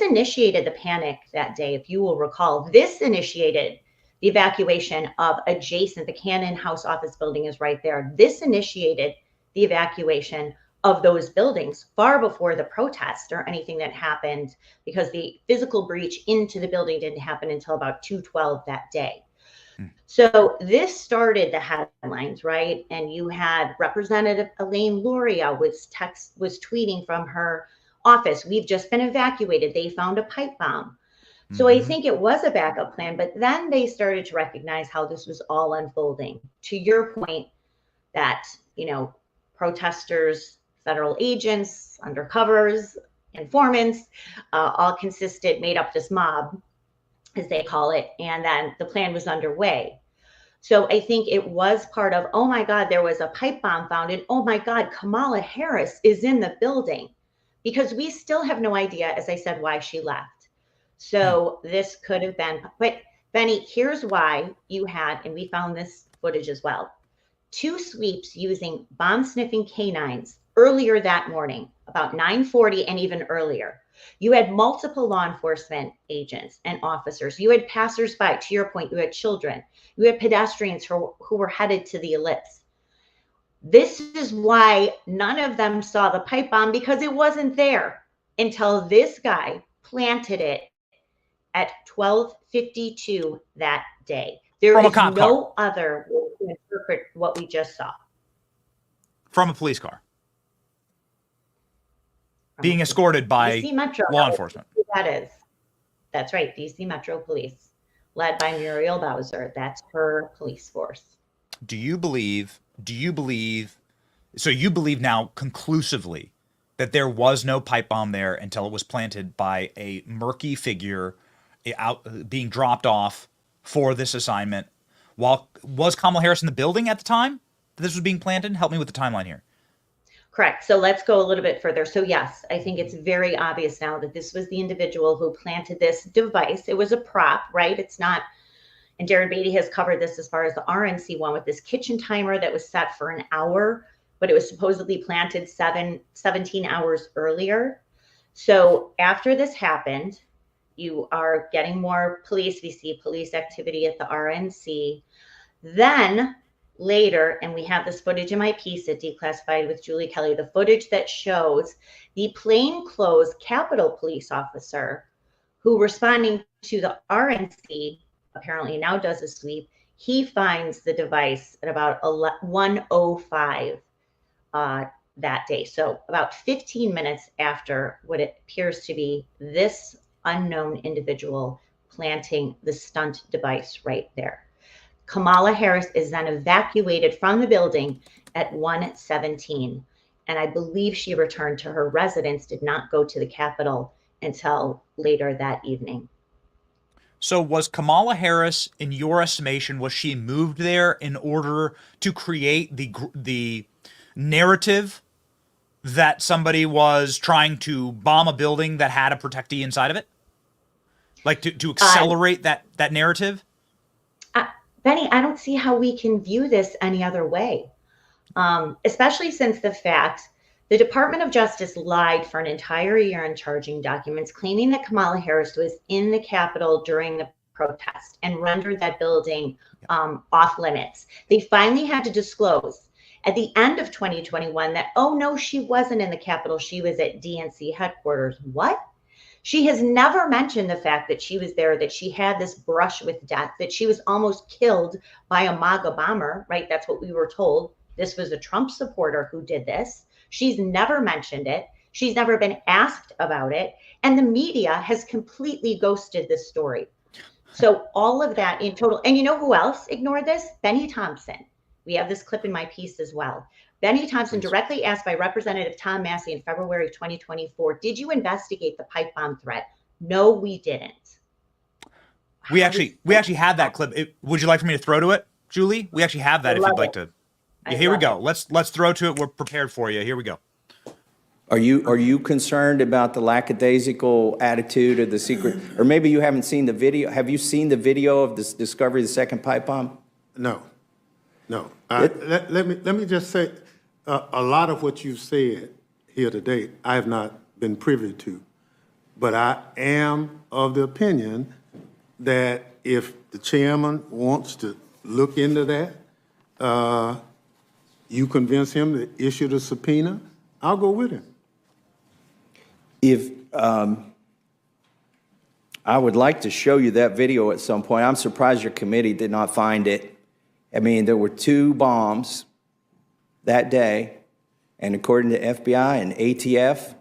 initiated the panic that day. If you will recall, this initiated the evacuation of the Cannon House office building is right there. This initiated the evacuation of those buildings far before the protest or anything that happened, because the physical breach into the building didn't happen until about 2:12 that day. So this started the headlines, right? And you had Representative Elaine Luria was tweeting from her office, "We've just been evacuated. They found a pipe bomb." So I think it was a backup plan, but then they started to recognize how this was all unfolding. To your point that, protesters, federal agents, undercovers, informants, all made up this mob, as they call it, and then the plan was underway. So I think it was part of, oh my God, there was a pipe bomb found, and oh my God, Kamala Harris is in the building, because we still have no idea, as I said, why she left. So this could have been, but Benny, here's why you had, and we found this footage as well, 2 sweeps using bomb sniffing canines earlier that morning, about 9:40 and even earlier. You had multiple law enforcement agents and officers. You had passersby, to your point, you had children. You had pedestrians who were headed to the ellipse. This is why none of them saw the pipe bomb, because it wasn't there until this guy planted it at 12:52 that day. There is no other way to interpret what we just saw. From a police car. being escorted by DC Metro, law enforcement. That is. That's right. DC Metro Police, led by Muriel Bowser. That's her police force. Do you believe, so you believe now conclusively that there was no pipe bomb there until it was planted by a murky figure being dropped off for this assignment? Was Kamala Harris in the building at the time that this was being planted? Help me with the timeline here. Correct. So let's go a little bit further. So yes, I think it's very obvious now that this was the individual who planted this device. It was a prop, right? It's not, and Darren Beatty has covered this as far as the RNC one with this kitchen timer that was set for an hour, but it was supposedly planted 17 hours earlier. So after this happened, you are getting more police. We see police activity at the RNC. Then later, and we have this footage in my piece at Declassified with Julie Kelly, the footage that shows the plainclothes Capitol police officer who, responding to the RNC, apparently now does a sweep. He finds the device at about 1:05 that day. So about 15 minutes after what it appears to be this unknown individual planting the stunt device right there. Kamala Harris is then evacuated from the building at 1:17. And I believe she returned to her residence, did not go to the Capitol until later that evening. So was Kamala Harris, in your estimation, was she moved there in order to create the narrative that somebody was trying to bomb a building that had a protectee inside of it? Like to accelerate that narrative? Benny, I don't see how we can view this any other way, especially since the fact the Department of Justice lied for an entire year in charging documents, claiming that Kamala Harris was in the Capitol during the protest and rendered that building off limits. They finally had to disclose at the end of 2021 that, oh no, she wasn't in the Capitol. She was at DNC headquarters. What? She has never mentioned the fact that she was there, that she had this brush with death, that she was almost killed by a MAGA bomber, right? That's what we were told. This was a Trump supporter who did this. She's never mentioned it. She's never been asked about it. And the media has completely ghosted this story. So all of that in total. And you know who else ignored this? Benny Thompson. We have this clip in my piece as well. Benny Thompson, directly asked by Representative Tom Massey in February 2024, did you investigate the pipe bomb threat? No, we didn't. We actually have that clip. Would you like for me to throw to it, Julie? We actually have that if you'd like to. Yeah, here we go. Let's throw to it. We're prepared for you. Here we go. Are you concerned about the lackadaisical attitude of the secret, or maybe you haven't seen the video? Have you seen the video of this discovery of the second pipe bomb? No. Let me just say, a lot of what you've said here today, I have not been privy to, but I am of the opinion that if the chairman wants to look into that, you convince him to issue the subpoena, I'll go with him. If I would like to show you that video at some point. I'm surprised your committee did not find it. I mean, there were 2 bombs that day, and according to FBI and ATF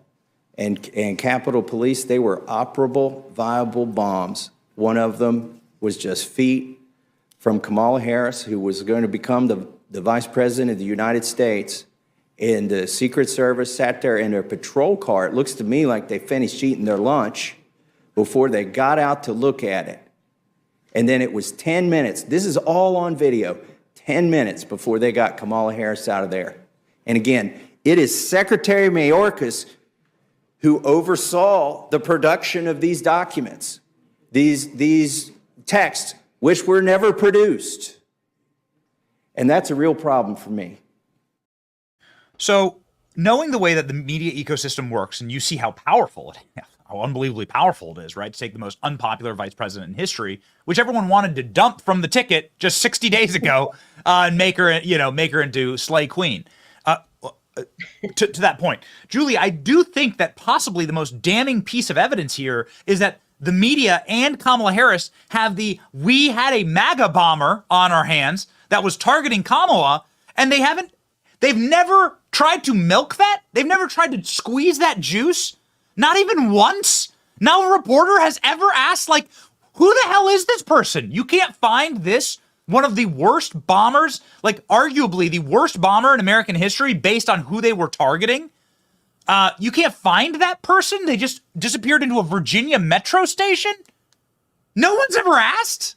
and Capitol Police, they were operable, viable bombs. One of them was just feet from Kamala Harris, who was going to become the Vice President of the United States, and the Secret Service sat there in their patrol car. It looks to me like they finished eating their lunch before they got out to look at it. And then it was 10 minutes. This is all on video. 10 minutes before they got Kamala Harris out of there. And again, it is Secretary Mayorkas who oversaw the production of these documents, these texts, which were never produced. And that's a real problem for me. So knowing the way that the media ecosystem works, and you see how powerful how unbelievably powerful it is, right? To take the most unpopular vice president in history, which everyone wanted to dump from the ticket just 60 days ago, and make her into Slay Queen. To that point, Julie, I do think that possibly the most damning piece of evidence here is that the media and Kamala Harris have we had a MAGA bomber on our hands that was targeting Kamala, and they've never tried to milk that They've never tried to squeeze that juice. Not even once. Not a reporter has ever asked, like, who the hell is this person? You can't find this, one of the worst bombers, like arguably the worst bomber in American history based on who they were targeting. You can't find that person? They just disappeared into a Virginia metro station? No one's ever asked?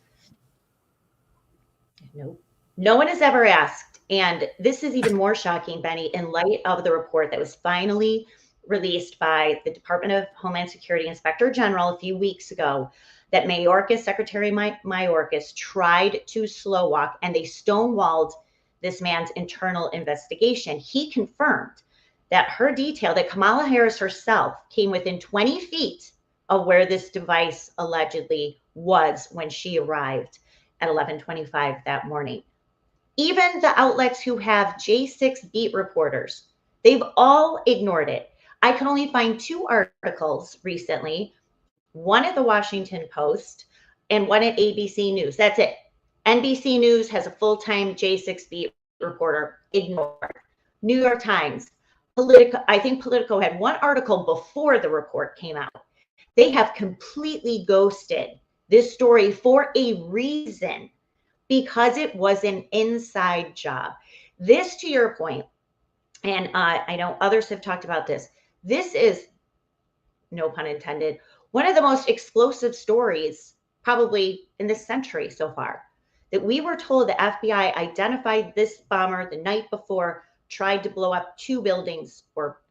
Nope. No one has ever asked. And this is even more shocking, Benny, in light of the report that was finally released by the Department of Homeland Security Inspector General a few weeks ago, that Mayorkas, Secretary Mayorkas, tried to slow walk, and they stonewalled this man's internal investigation. He confirmed that her detail, that Kamala Harris herself came within 20 feet of where this device allegedly was when she arrived at 11:25 that morning. Even the outlets who have J6 beat reporters, they've all ignored it. I can only find 2 articles recently, one at the Washington Post and one at ABC News. That's it. NBC News has a full-time J6 beat reporter, ignored. New York Times, Politico, I think Politico had one article before the report came out. They have completely ghosted this story for a reason, because it was an inside job. This, to your point, and I know others have talked about this, this is, no pun intended, one of the most explosive stories probably in this century so far. That we were told the FBI identified this bomber the night before, tried to blow up 2 buildings, or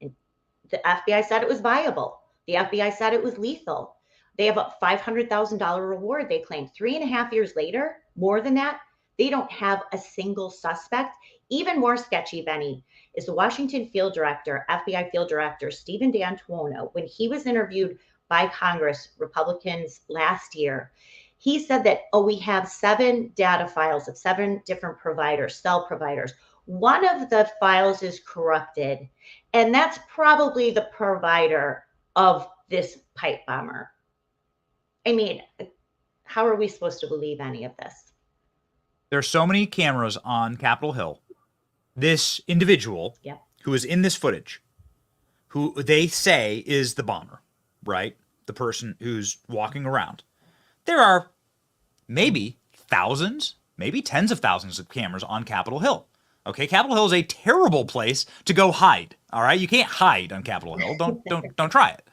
the FBI said it was viable. The FBI said it was lethal. They have a $500,000 reward, they claim. 3.5 years later, more than that, they don't have a single suspect. Even more sketchy, Benny, is the Washington field director, FBI field director, Stephen D'Antuono, when he was interviewed by Congress, Republicans last year, he said that, we have 7 data files of 7 different providers, cell providers. One of the files is corrupted, and that's probably the provider of this pipe bomber. I mean, how are we supposed to believe any of this? There are so many cameras on Capitol Hill. This individual who is in this footage, who they say is the bomber, right? The person who's walking around. There are maybe thousands, maybe tens of thousands of cameras on Capitol Hill. Okay, Capitol Hill is a terrible place to go hide. All right, you can't hide on Capitol Hill. Don't try it.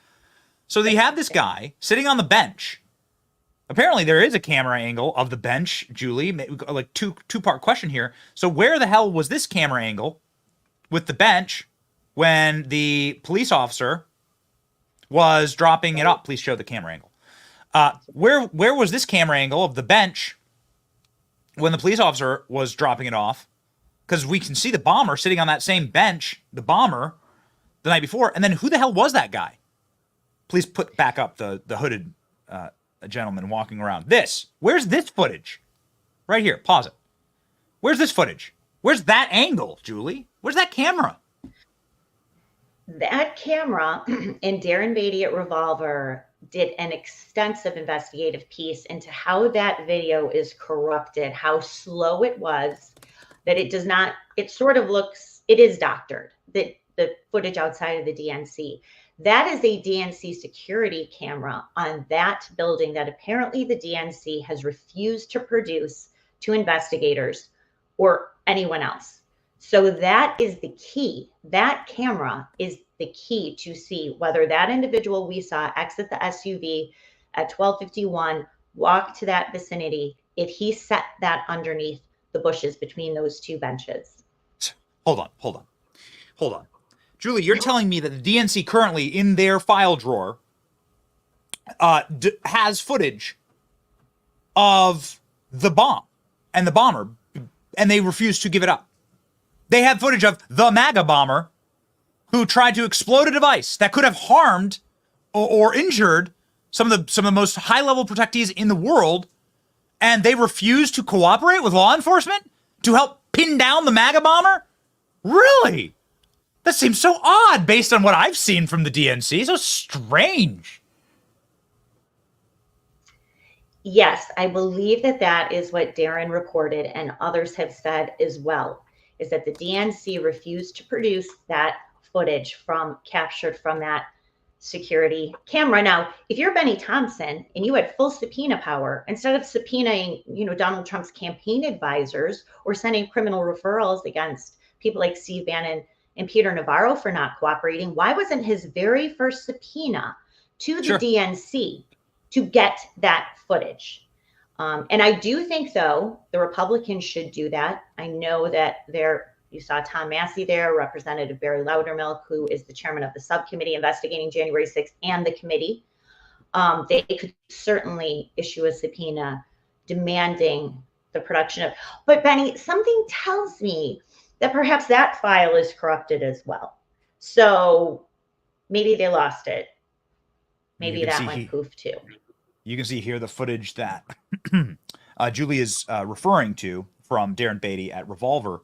So they have this guy sitting on the bench. Apparently, there is a camera angle of the bench, Julie. Like two-part question here. So where the hell was this camera angle with the bench when the police officer was dropping it up? Please show the camera angle. Where was this camera angle of the bench when the police officer was dropping it off? Because we can see the bomber sitting on that same bench, the bomber, the night before. And then who the hell was that guy? Please put back up the hooded gentleman walking around. Where's this footage? Right here, pause it. Where's this footage? Where's that angle, Julie? Where's that camera? That camera and Darren Beatty at Revolver did an extensive investigative piece into how that video is corrupted, how slow it was, that it does not, it sort of looks, it is doctored, the footage outside of the DNC. That is a DNC security camera on that building that apparently the DNC has refused to produce to investigators or anyone else. So that is the key. That camera is the key to see whether that individual we saw exit the SUV at 12:51, walk to that vicinity, if he set that underneath the bushes between those 2 benches. Hold on. Julie, you're telling me that the DNC currently in their file drawer has footage of the bomb and the bomber, and they refuse to give it up. They have footage of the MAGA bomber who tried to explode a device that could have harmed or injured some of the most high-level protectees in the world, and they refuse to cooperate with law enforcement to help pin down the MAGA bomber? Really? That seems so odd based on what I've seen from the DNC. So strange. Yes, I believe that is what Darren reported, and others have said as well, is that the DNC refused to produce that footage captured from that security camera. Now, if you're Benny Thompson and you had full subpoena power, instead of subpoenaing, Donald Trump's campaign advisors or sending criminal referrals against people like Steve Bannon and Peter Navarro for not cooperating, why wasn't his very first subpoena to the DNC to get that footage? And I do think, though, the Republicans should do that. I know that you saw Tom Massey there, Representative Barry Loudermilk, who is the chairman of the subcommittee investigating January 6th, and the committee. They could certainly issue a subpoena demanding the production of. But Benny, something tells me that perhaps that file is corrupted as well. So maybe they lost it. Maybe that went poof too. You can see here the footage that Julie is referring to from Darren Beatty at Revolver,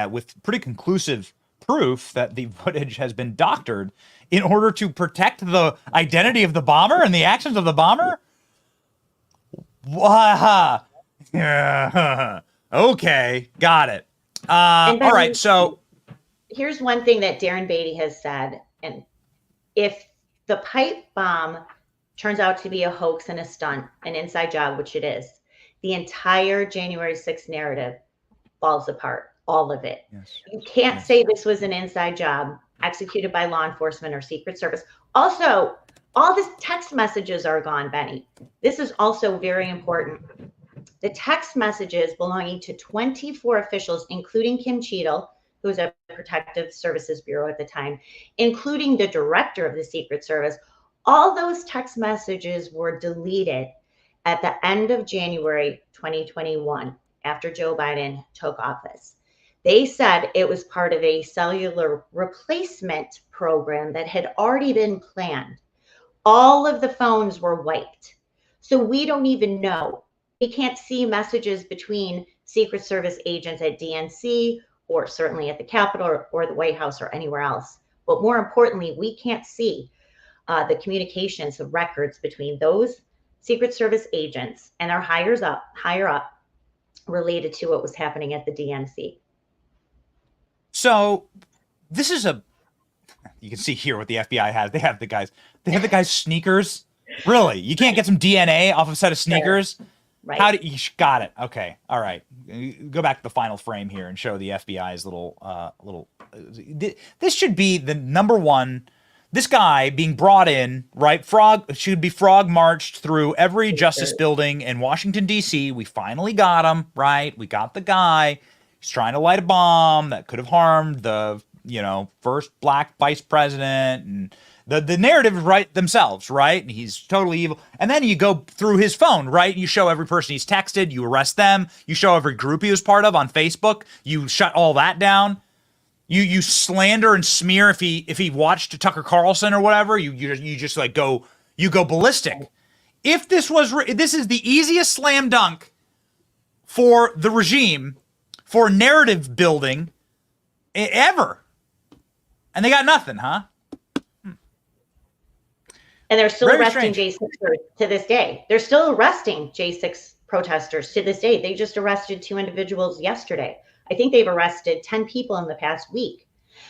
with pretty conclusive proof that the footage has been doctored in order to protect the identity of the bomber and the actions of the bomber. Okay, got it. All right, so here's one thing that Darren Beatty has said, and if the pipe bomb turns out to be a hoax and a stunt, an inside job, which it is, the entire January 6th narrative falls apart, all of it. Yes. You can't say this was an inside job executed by law enforcement or Secret Service. Also, all the text messages are gone, Benny. This is also very important. The text messages belonging to 24 officials, including Kim Cheadle, who was at Protective Services Bureau at the time, including the director of the Secret Service, all those text messages were deleted at the end of January 2021, after Joe Biden took office. They said it was part of a cellular replacement program that had already been planned. All of the phones were wiped. So we don't even know. We can't see messages between Secret Service agents at DNC or certainly at the Capitol or the White House or anywhere else. But more importantly, we can't see the communications, the records between those Secret Service agents and their higher up related to what was happening at the DNC. So this is you can see here what the FBI has. They have the guy's sneakers. Really? You can't get some DNA off a set of sneakers? Right. How do you got it? Okay. All right. Go back to the final frame here and show the FBI's little this should be the number one. This guy being brought in, right? Should be frog marched through every justice building in Washington, D.C. We finally got him, right? We got the guy. He's trying to light a bomb that could have harmed the, first black vice president. And the narrative is right themselves, right? And he's totally evil. And then you go through his phone, right? You show every person he's texted. You arrest them. You show every group he was part of on Facebook. You shut all that down. You slander and smear if he watched Tucker Carlson or whatever. You just like go ballistic. If this is the easiest slam dunk for the regime for narrative building ever, and they got nothing, huh? And they're still arresting J6 to this day. They're still arresting J6 protesters to this day. They just arrested 2 individuals yesterday. I think they've arrested 10 people in the past week.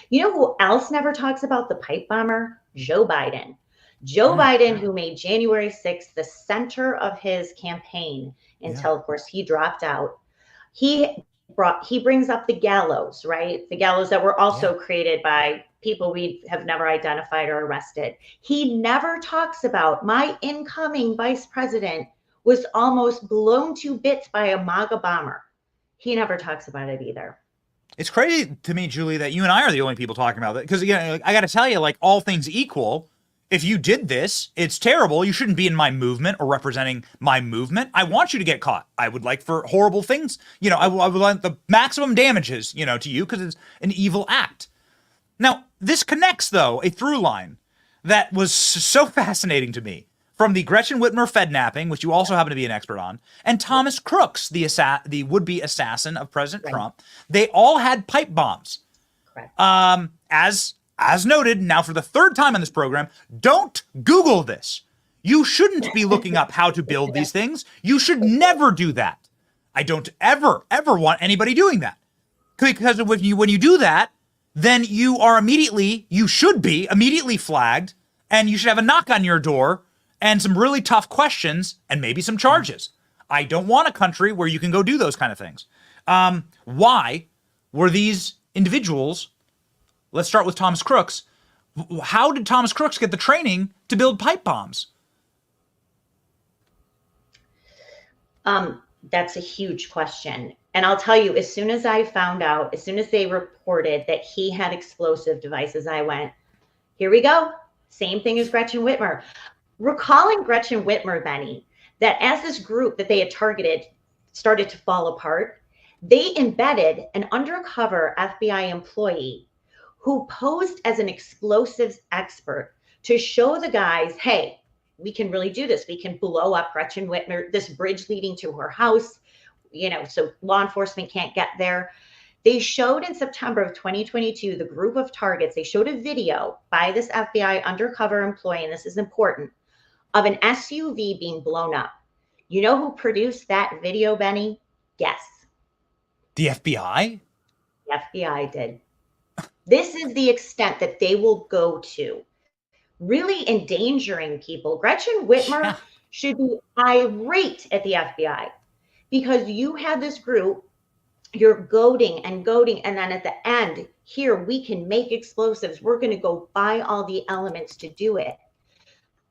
You know who else never talks about the pipe bomber? Joe Biden. Joe Biden, who made January 6th the center of his campaign until, of course, he dropped out. He brings up the gallows, right? The gallows that were also created by people we have never identified or arrested. He never talks about my incoming vice president was almost blown to bits by a MAGA bomber. He never talks about it either. It's crazy to me, Julie, that you and I are the only people talking about it. Because, again, I got to tell you, like, all things equal, if you did this, it's terrible. You shouldn't be in my movement or representing my movement. I want you to get caught. I would like for horrible things. I would like the maximum damages, to you because it's an evil act. Now, this connects, though, a through line that was so fascinating to me. From the Gretchen Whitmer Fednapping, which you also happen to be an expert on, and Thomas Crooks, the would-be assassin of President Trump, they all had pipe bombs. Correct. As noted, now for the third time on this program, don't Google this. You shouldn't be looking up how to build these things. You should never do that. I don't ever want anybody doing that. Because when you do that, then you should be immediately flagged, and you should have a knock on your door and some really tough questions and maybe some charges. I don't want a country where you can go do those kind of things. Why were these individuals, let's start with Thomas Crooks, how did Thomas Crooks get the training to build pipe bombs? That's a huge question. And I'll tell you, as soon as I found out, as soon as they reported that he had explosive devices, I went, here we go. Same thing as Gretchen Whitmer. Recalling Gretchen Whitmer, Benny, that as this group that they had targeted started to fall apart, they embedded an undercover FBI employee who posed as an explosives expert to show the guys, hey, we can really do this. We can blow up Gretchen Whitmer, this bridge leading to her house, so law enforcement can't get there. They showed in September of 2022, the group of targets, they showed a video by this FBI undercover employee, and this is important, of an SUV being blown up. You know who produced that video, Benny? Guess. The FBI? The FBI did. This is the extent that they will go to, really endangering people. Gretchen Whitmer should be irate at the FBI because you have this group, you're goading, and then at the end, here, we can make explosives. We're going to go buy all the elements to do it.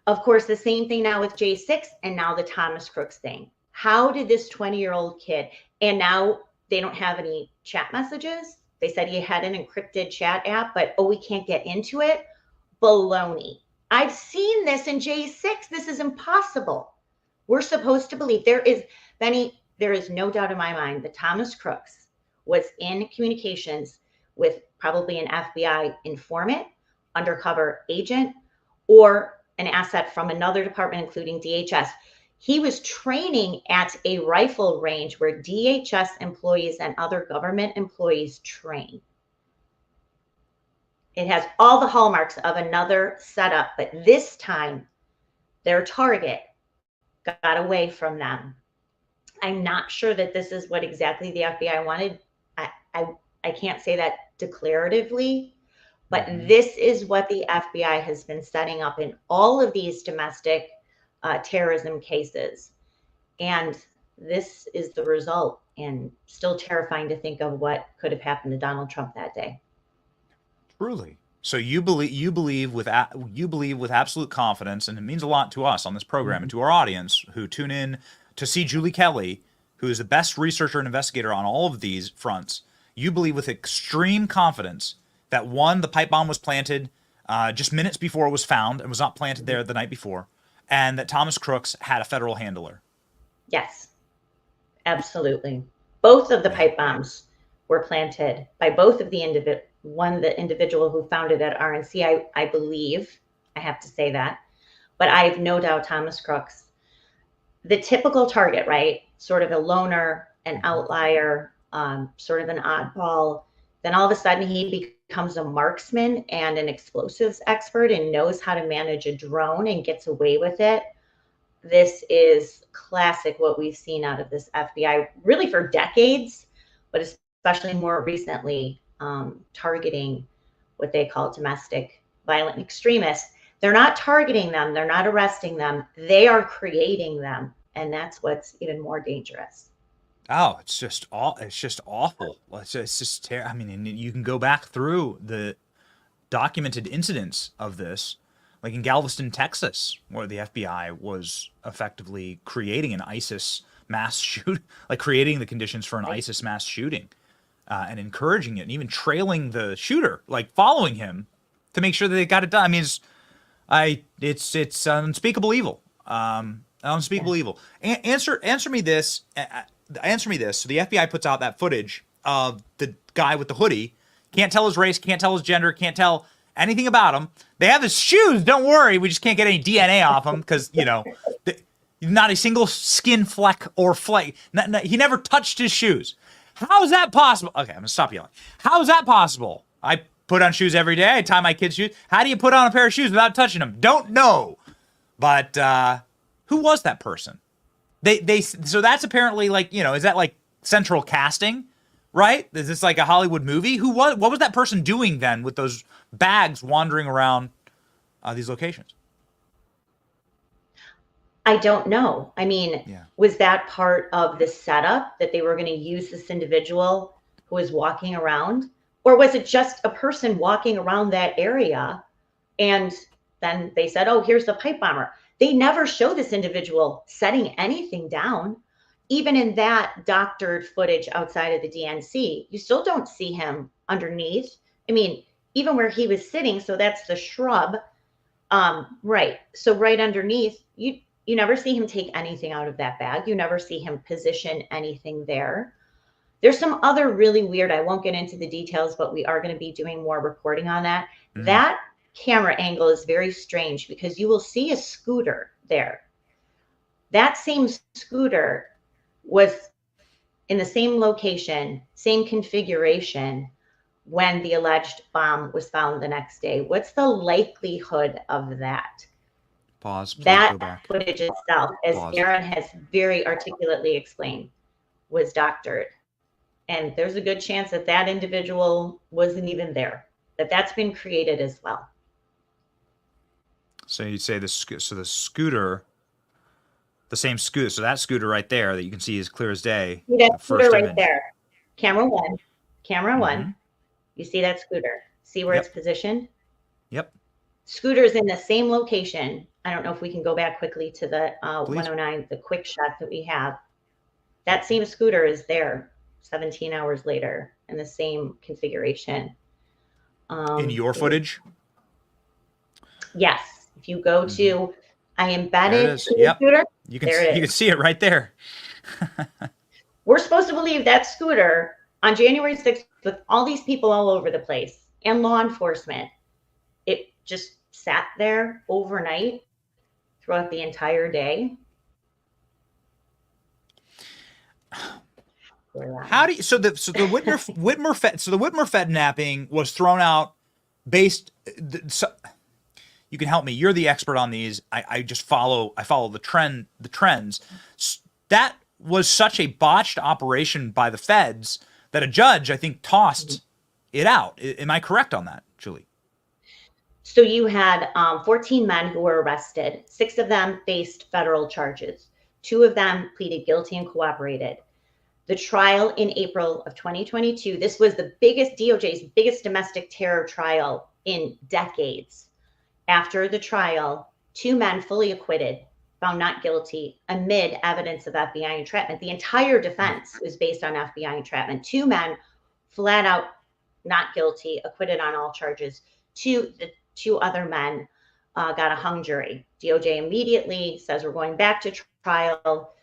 Of course, the same thing now with J6 and now the Thomas Crooks thing. How did this 20-year-old kid, and now they don't have any chat messages. They said he had an encrypted chat app, but, we can't get into it. Baloney. I've seen this in J6. This is impossible. We're supposed to believe Benny, there is no doubt in my mind that Thomas Crooks was in communications with probably an FBI informant, undercover agent, or an asset from another department, including DHS. He was training at a rifle range where DHS employees and other government employees train. It has all the hallmarks of another setup, but this time their target got away from them. I'm not sure that this is what exactly the FBI wanted. I can't say that declaratively, but this is what the FBI has been setting up in all of these domestic terrorism cases. And this is the result, and still terrifying to think of what could have happened to Donald Trump that day. Truly. So you believe with absolute confidence, and it means a lot to us on this program and to our audience who tune in to see Julie Kelly, who is the best researcher and investigator on all of these fronts. You believe with extreme confidence that one, the pipe bomb was planted just minutes before it was found and was not planted there the night before, and that Thomas Crooks had a federal handler. Yes, absolutely. Both of the pipe bombs were planted by both of the individual who founded at RNC, I believe, I have to say that, but I have no doubt Thomas Crooks, the typical target, right? Sort of a loner, an outlier, sort of an oddball. Then all of a sudden he becomes a marksman and an explosives expert and knows how to manage a drone and gets away with it. This is classic what we've seen out of this FBI really for decades, but especially more recently, targeting what they call domestic violent extremists. They're not targeting them. They're not arresting them. They are creating them. And that's what's even more dangerous. Oh, it's just awful. It's just terrible. I mean, you can go back through the documented incidents of this, like in Galveston, Texas, where the FBI was effectively creating an ISIS mass shoot, like creating the conditions for an ISIS mass shooting, and encouraging it, and even trailing the shooter, like following him to make sure that they got it done. I mean, it's unspeakable evil. Unspeakable evil. Answer me this. Answer me this. So the FBI puts out that footage of the guy with the hoodie. Can't tell his race, can't tell his gender, can't tell anything about him. They have his shoes. Don't worry. We just can't get any DNA off him because, not a single skin fleck or flake. He never touched his shoes. How is that possible? Okay, I'm going to stop yelling. How is that possible? I put on shoes every day. I tie my kids' shoes. How do you put on a pair of shoes without touching them? Don't know. But who was that person? So that's apparently like, is that like central casting, right? Is this like a Hollywood movie? What was that person doing then with those bags wandering around these locations? I don't know. I mean, was that part of the setup that they were going to use this individual who was walking around? Or was it just a person walking around that area? And then they said, oh, here's the pipe bomber. They never show this individual setting anything down. Even in that doctored footage outside of the DNC, you still don't see him underneath. I mean, even where he was sitting, so that's the shrub, right. So right underneath, you never see him take anything out of that bag. You never see him position anything there. There's some other really weird, I won't get into the details, but we are going to be doing more reporting on that. That camera angle is very strange because you will see a scooter there. That same scooter was in the same location, same configuration when the alleged bomb was found the next day. What's the likelihood of that? Pause. That footage itself, as Aaron has very articulately explained, was doctored. And there's a good chance that that individual wasn't even there, that's been created as well. So you'd say the scooter, the same scooter, so that scooter right there that you can see is clear as day. That scooter right there. Camera one. You see that scooter. See where it's positioned? Yep. Scooter's in the same location. I don't know if we can go back quickly to the 109, the quick shot that we have. That same scooter is there 17 hours later in the same configuration. In your footage? Yes. If you go to, I embedded the scooter. You can see it right there. We're supposed to believe that scooter on January 6th with all these people all over the place and law enforcement, it just sat there overnight throughout the entire day. How do you, so the Whitmer Fednapping was thrown out based. You can help me. You're the expert on these. I just follow the trends. That was such a botched operation by the feds that a judge, I think, tossed it out. Am I correct on that, Julie? So you had 14 men who were arrested. 6 of them faced federal charges. 2 of them pleaded guilty and cooperated. The trial in April of 2022, this was the DOJ's biggest domestic terror trial in decades. After the trial, 2 men fully acquitted, found not guilty amid evidence of FBI entrapment. The entire defense was based on FBI entrapment. 2 men flat out not guilty, acquitted on all charges. The 2 other men got a hung jury. DOJ immediately says we're going back to trial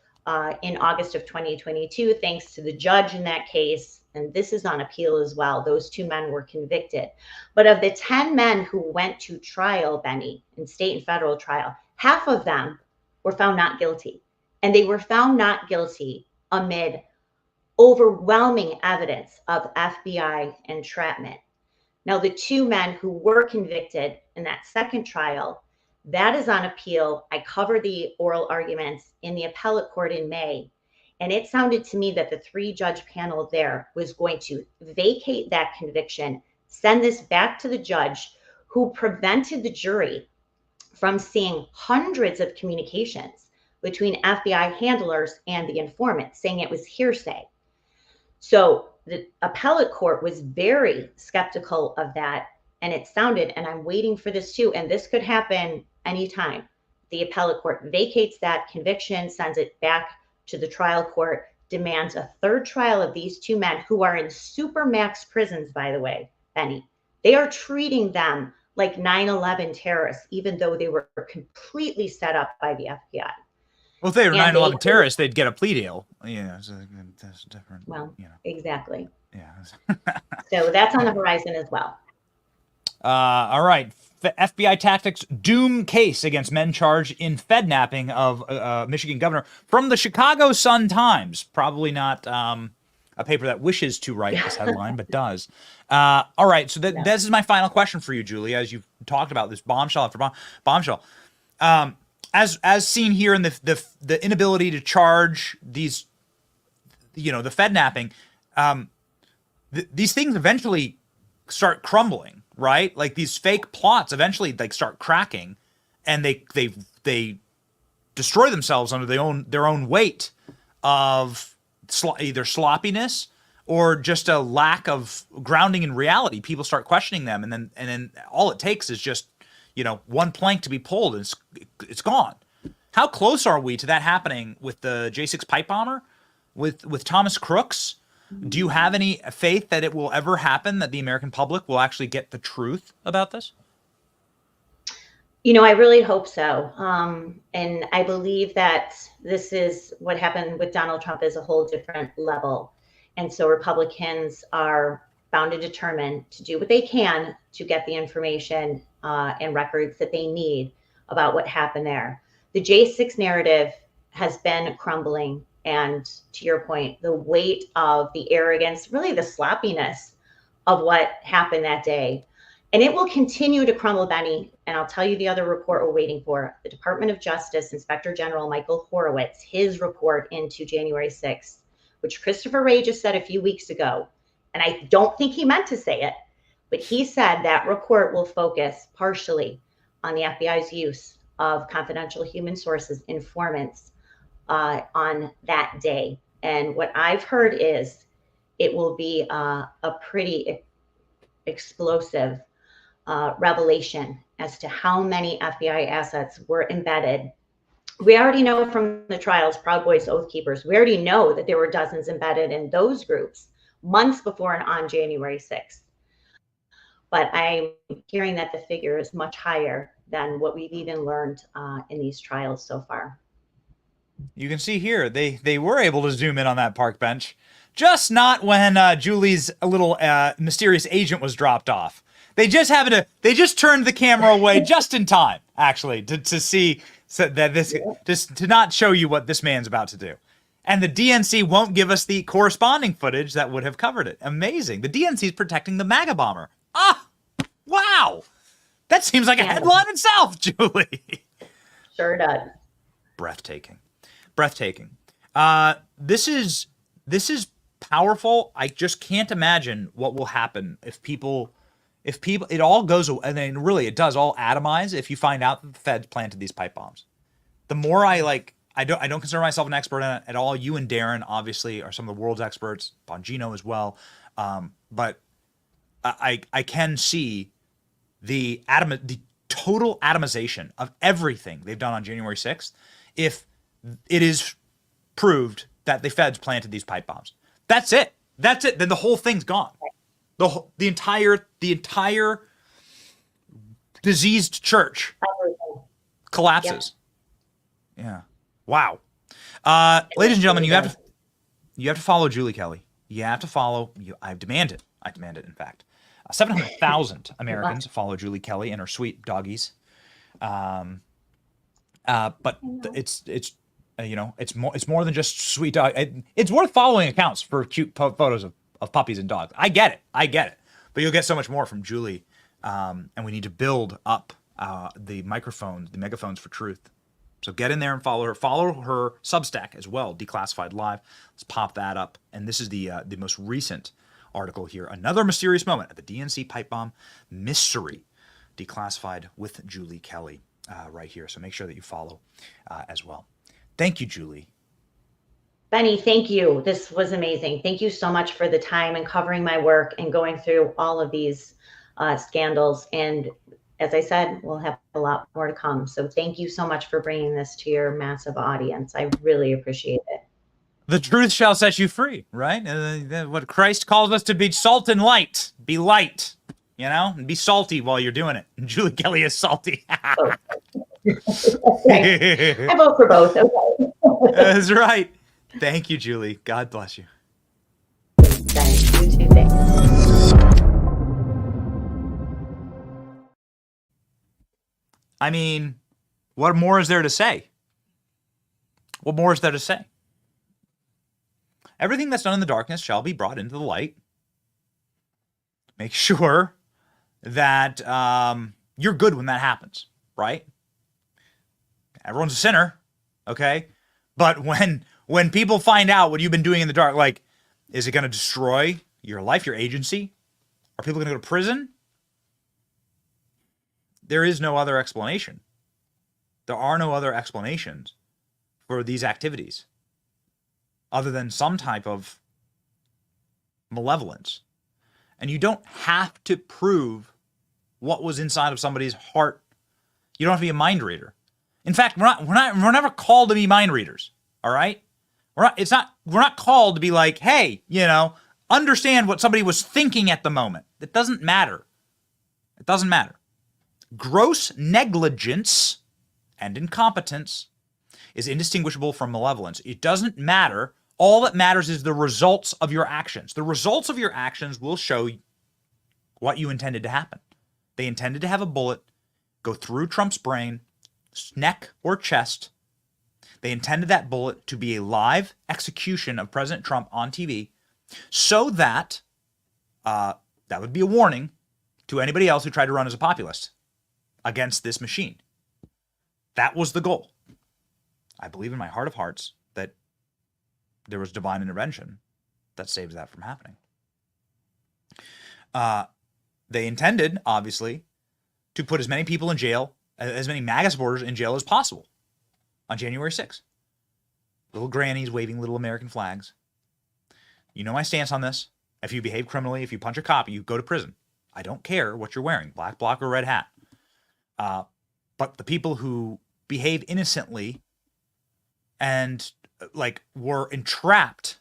in August of 2022, thanks to the judge in that case. And this is on appeal as well. Those 2 men were convicted. But of the 10 men who went to trial, Benny, in state and federal trial, half of them were found not guilty. And they were found not guilty amid overwhelming evidence of FBI entrapment. Now, the 2 men who were convicted in that second trial, that is on appeal. I covered the oral arguments in the appellate court in May. And it sounded to me that the 3-judge panel there was going to vacate that conviction, send this back to the judge who prevented the jury from seeing hundreds of communications between FBI handlers and the informant, saying it was hearsay. So the appellate court was very skeptical of that. And it sounded, and I'm waiting for this too, and this could happen anytime. The appellate court vacates that conviction, sends it back to the trial court, demands a 3rd trial of these 2 men who are in supermax prisons, by the way, Benny. They are treating them like 9/11 terrorists, even though they were completely set up by the FBI. Well, if they were 9/11 terrorists, they'd get a plea deal. Yeah, so that's different. Well, exactly. Yeah. So that's on the horizon as well. All right. FBI tactics doom case against men charged in Fednapping of Michigan governor from the Chicago Sun-Times. Probably not a paper that wishes to write this headline, but does. All right. So this is my final question for you, Julie, as you've talked about this bombshell after bombshell. As seen here in the inability to charge these, the Fednapping, these things eventually start crumbling, right? Like these fake plots eventually like start cracking, and they destroy themselves under their own weight of either sloppiness or just a lack of grounding in reality. People start questioning them, and then all it takes is just, you know, one plank to be pulled, and it's gone. How close are we to that happening with the J6 pipe bomber, with Thomas Crooks? Do you have any faith that it will ever happen, that the American public will actually get the truth about this? You know, I really hope so. And I believe that this is what happened with Donald Trump is a whole different level. And so Republicans are bound and determined to do what they can to get the information and records that they need about what happened there. The J6 narrative has been crumbling. And to your point, the weight of the arrogance, really the sloppiness of what happened that day. And it will continue to crumble, Benny. And I'll tell you the other report we're waiting for. The Department of Justice Inspector General Michael Horowitz, his report into January 6th, which Christopher Wray just said a few weeks ago. And I don't think he meant to say it, but he said that report will focus partially on the FBI's use of confidential human sources, informants, on that day. And what I've heard is it will be a pretty explosive revelation as to how many FBI assets were embedded. We already know from the trials, Proud Boys, Oath Keepers, we already know that there were dozens embedded in those groups months before and on January 6th. But I'm hearing that the figure is much higher than what we've even learned in these trials so far. You can see here, they were able to zoom in on that park bench, just not when Julie's little mysterious agent was dropped off. They just turned the camera away just in time, actually, to see that this, just to not show you what this man's about to do. And the DNC won't give us the corresponding footage that would have covered it. Amazing. The DNC is protecting the MAGA bomber. Ah, wow. That seems like a headline itself, Julie. Sure does. Breathtaking. This is powerful. I just can't imagine what will happen if people, it all goes, and then really it does all atomize if you find out that the Feds planted these pipe bombs. The more I don't consider myself an expert in it at all. You and Darren obviously are some of the world's experts, Bongino as well. But I can see the total atomization of everything they've done on January 6th if it is proved that the Feds planted these pipe bombs. That's it. Then the whole thing's gone. The entire diseased church collapses. Yep. Yeah. Wow. Ladies and gentlemen, you have to follow Julie Kelly. You have to follow. I demand it. In fact, 700,000 Americans follow Julie Kelly and her sweet doggies. But it's more than just sweet dog. It's worth following accounts for cute photos of puppies and dogs. I get it. But you'll get so much more from Julie. And we need to build up the megaphones for truth. So get in there and follow her. Follow her Substack as well, Declassified Live. Let's pop that up. And this is the most recent article here. Another mysterious moment at the DNC pipe bomb mystery, declassified with Julie Kelly right here. So make sure that you follow as well. Thank you, Julie. Benny, thank you. This was amazing. Thank you so much for the time and covering my work and going through all of these scandals. And as I said, we'll have a lot more to come. So thank you so much for bringing this to your massive audience. I really appreciate it. The truth shall set you free, right? What Christ calls us to be salt and light. Be light, and be salty while you're doing it. And Julie Kelly is salty. Okay. I vote for both. Okay. That's right. Thank you, Julie. God bless you. Thanks. You too. Thanks. I mean, what more is there to say? Everything that's done in the darkness shall be brought into the light. Make sure that you're good when that happens, right? Everyone's a sinner, okay? But when people find out what you've been doing in the dark, like, is it going to destroy your life, your agency? Are people going to go to prison? There is no other explanation. There are no other explanations for these activities other than some type of malevolence. And you don't have to prove what was inside of somebody's heart. You don't have to be a mind reader. In fact, we're never called to be mind readers. All right? We're not called to be like, hey, understand what somebody was thinking at the moment. It doesn't matter. It doesn't matter. Gross negligence and incompetence is indistinguishable from malevolence. It doesn't matter. All that matters is the results of your actions. The results of your actions will show what you intended to happen. They intended to have a bullet go through Trump's brain, neck, or chest. They intended that bullet to be a live execution of President Trump on TV so that that would be a warning to anybody else who tried to run as a populist against this machine. That was the goal. I believe in my heart of hearts that there was divine intervention that saves that from happening. They intended, obviously, to put as many people in jail, as many MAGA supporters in jail as possible on January 6th. Little grannies waving little American flags. You know my stance on this. If you behave criminally, if you punch a cop, you go to prison. I don't care what you're wearing, black bloc or red hat. But the people who behave innocently and were entrapped,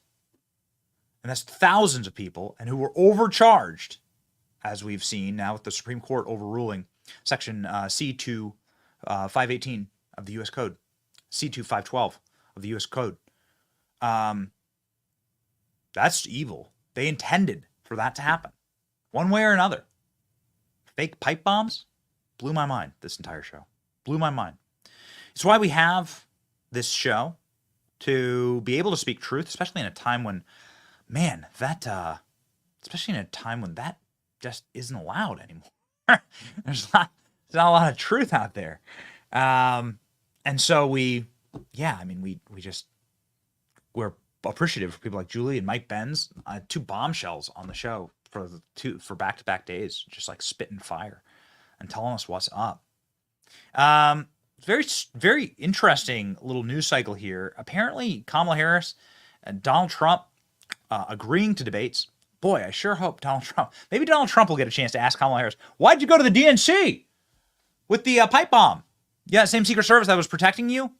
and that's thousands of people, and who were overcharged, as we've seen now with the Supreme Court overruling Section C2 518 of the U.S. Code, C2 512 of the U.S. Code. That's evil. They intended for that to happen, one way or another. Fake pipe bombs blew my mind. This entire show blew my mind. It's why we have this show, to be able to speak truth, especially in a time when, especially in a time when that just isn't allowed anymore. There's not a lot of truth out there. And so we're appreciative for people like Julie and Mike Benz, two bombshells on the show for back-to-back days, just like spitting fire and telling us what's up. Very, very interesting little news cycle here. Apparently, Kamala Harris and Donald Trump agreeing to debates. Boy, I sure hope maybe Donald Trump will get a chance to ask Kamala Harris, why'd you go to the DNC with the pipe bomb? Yeah, same Secret Service that was protecting you.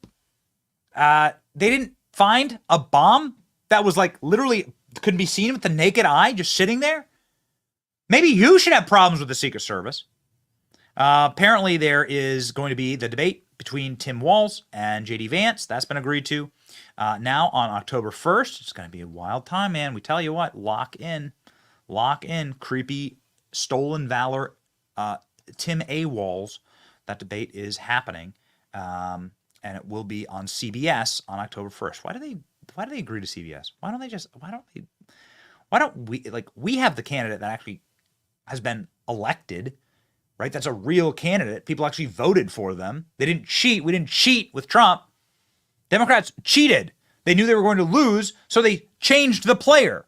They didn't find a bomb that was literally couldn't be seen with the naked eye just sitting there. Maybe you should have problems with the Secret Service. Apparently, there is going to be the debate between Tim Walz and J.D. Vance. That's been agreed to. Now on October 1st, it's going to be a wild time, man. We tell you what, lock in. Creepy, stolen valor, Tim A. Walz. That debate is happening, and it will be on CBS on October 1st. Why do they agree to CBS? Why don't we have the candidate that actually has been elected, right? That's a real candidate. People actually voted for them. They didn't cheat. We didn't cheat with Trump. Democrats cheated. They knew they were going to lose, so they changed the player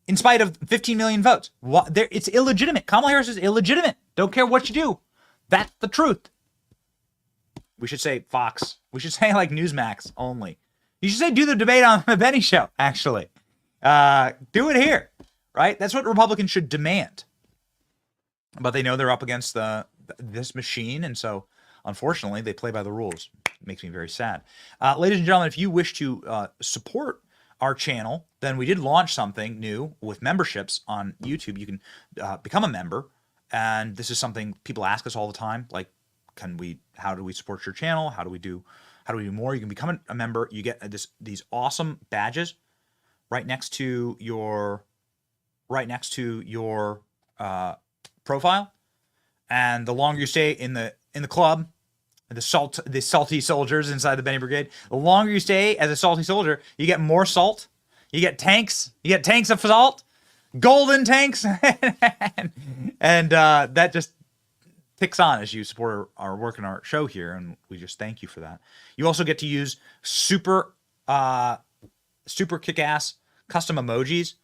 in spite of 15 million votes. It's illegitimate. Kamala Harris is illegitimate. Don't care what you do. That's the truth. We should say Fox. We should say Newsmax only. You should say do the debate on the Benny Show, actually. Do it here, right? That's what Republicans should demand. But they know they're up against this machine, and so, unfortunately, they play by the rules. It makes me very sad. Ladies and gentlemen, if you wish to support our channel, then we did launch something new with memberships on YouTube. You can become a member, and this is something people ask us all the time, how do we support your channel? How do we do more? You can become a member. You get these awesome badges right next to your profile, and the longer you stay in the club, the salty soldiers inside the Benny Brigade, the longer you stay as a salty soldier, you get more salt, you get tanks of salt, golden tanks, and that just ticks on as you support our work and our show here, and we just thank you for that. You also get to use super kick-ass custom emojis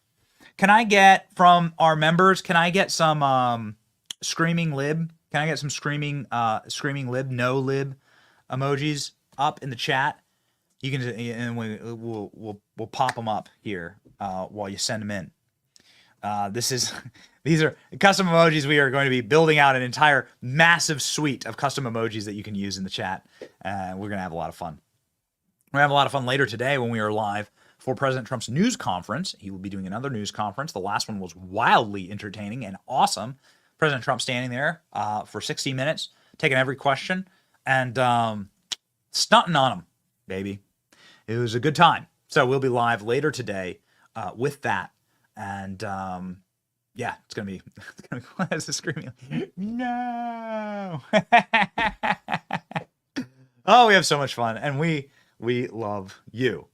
Can I get from our members? Can I get some screaming lib? Can I get some screaming lib, no lib emojis up in the chat? You can, and we'll pop them up here while you send them in. These are custom emojis. We are going to be building out an entire massive suite of custom emojis that you can use in the chat. We're going to have a lot of fun. We're going to have a lot of fun later today when we are live for President Trump's news conference. He will be doing another news conference. The last one was wildly entertaining and awesome. President Trump standing there for 60 minutes, taking every question and stunting on them, baby. It was a good time. So we'll be live later today with that. And yeah, it's gonna be it's screaming. No. Oh, we have so much fun, and we love you.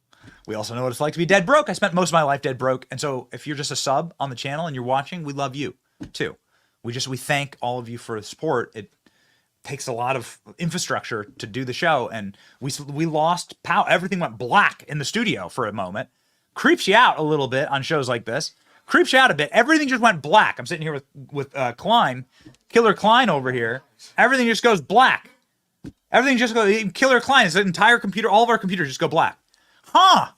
We also know what it's like to be dead broke. I spent most of my life dead broke, and so if you're just a sub on the channel and you're watching, we love you too. We thank all of you for the support. It takes a lot of infrastructure to do the show, and we lost power. Everything went black in the studio for a moment. Creeps you out a little bit on shows like this. Creeps you out a bit. Everything just went black. I'm sitting here with Klein, Killer Klein over here. Everything just goes black. Everything just goes. Killer Klein is the entire computer. All of our computers just go black. Huh?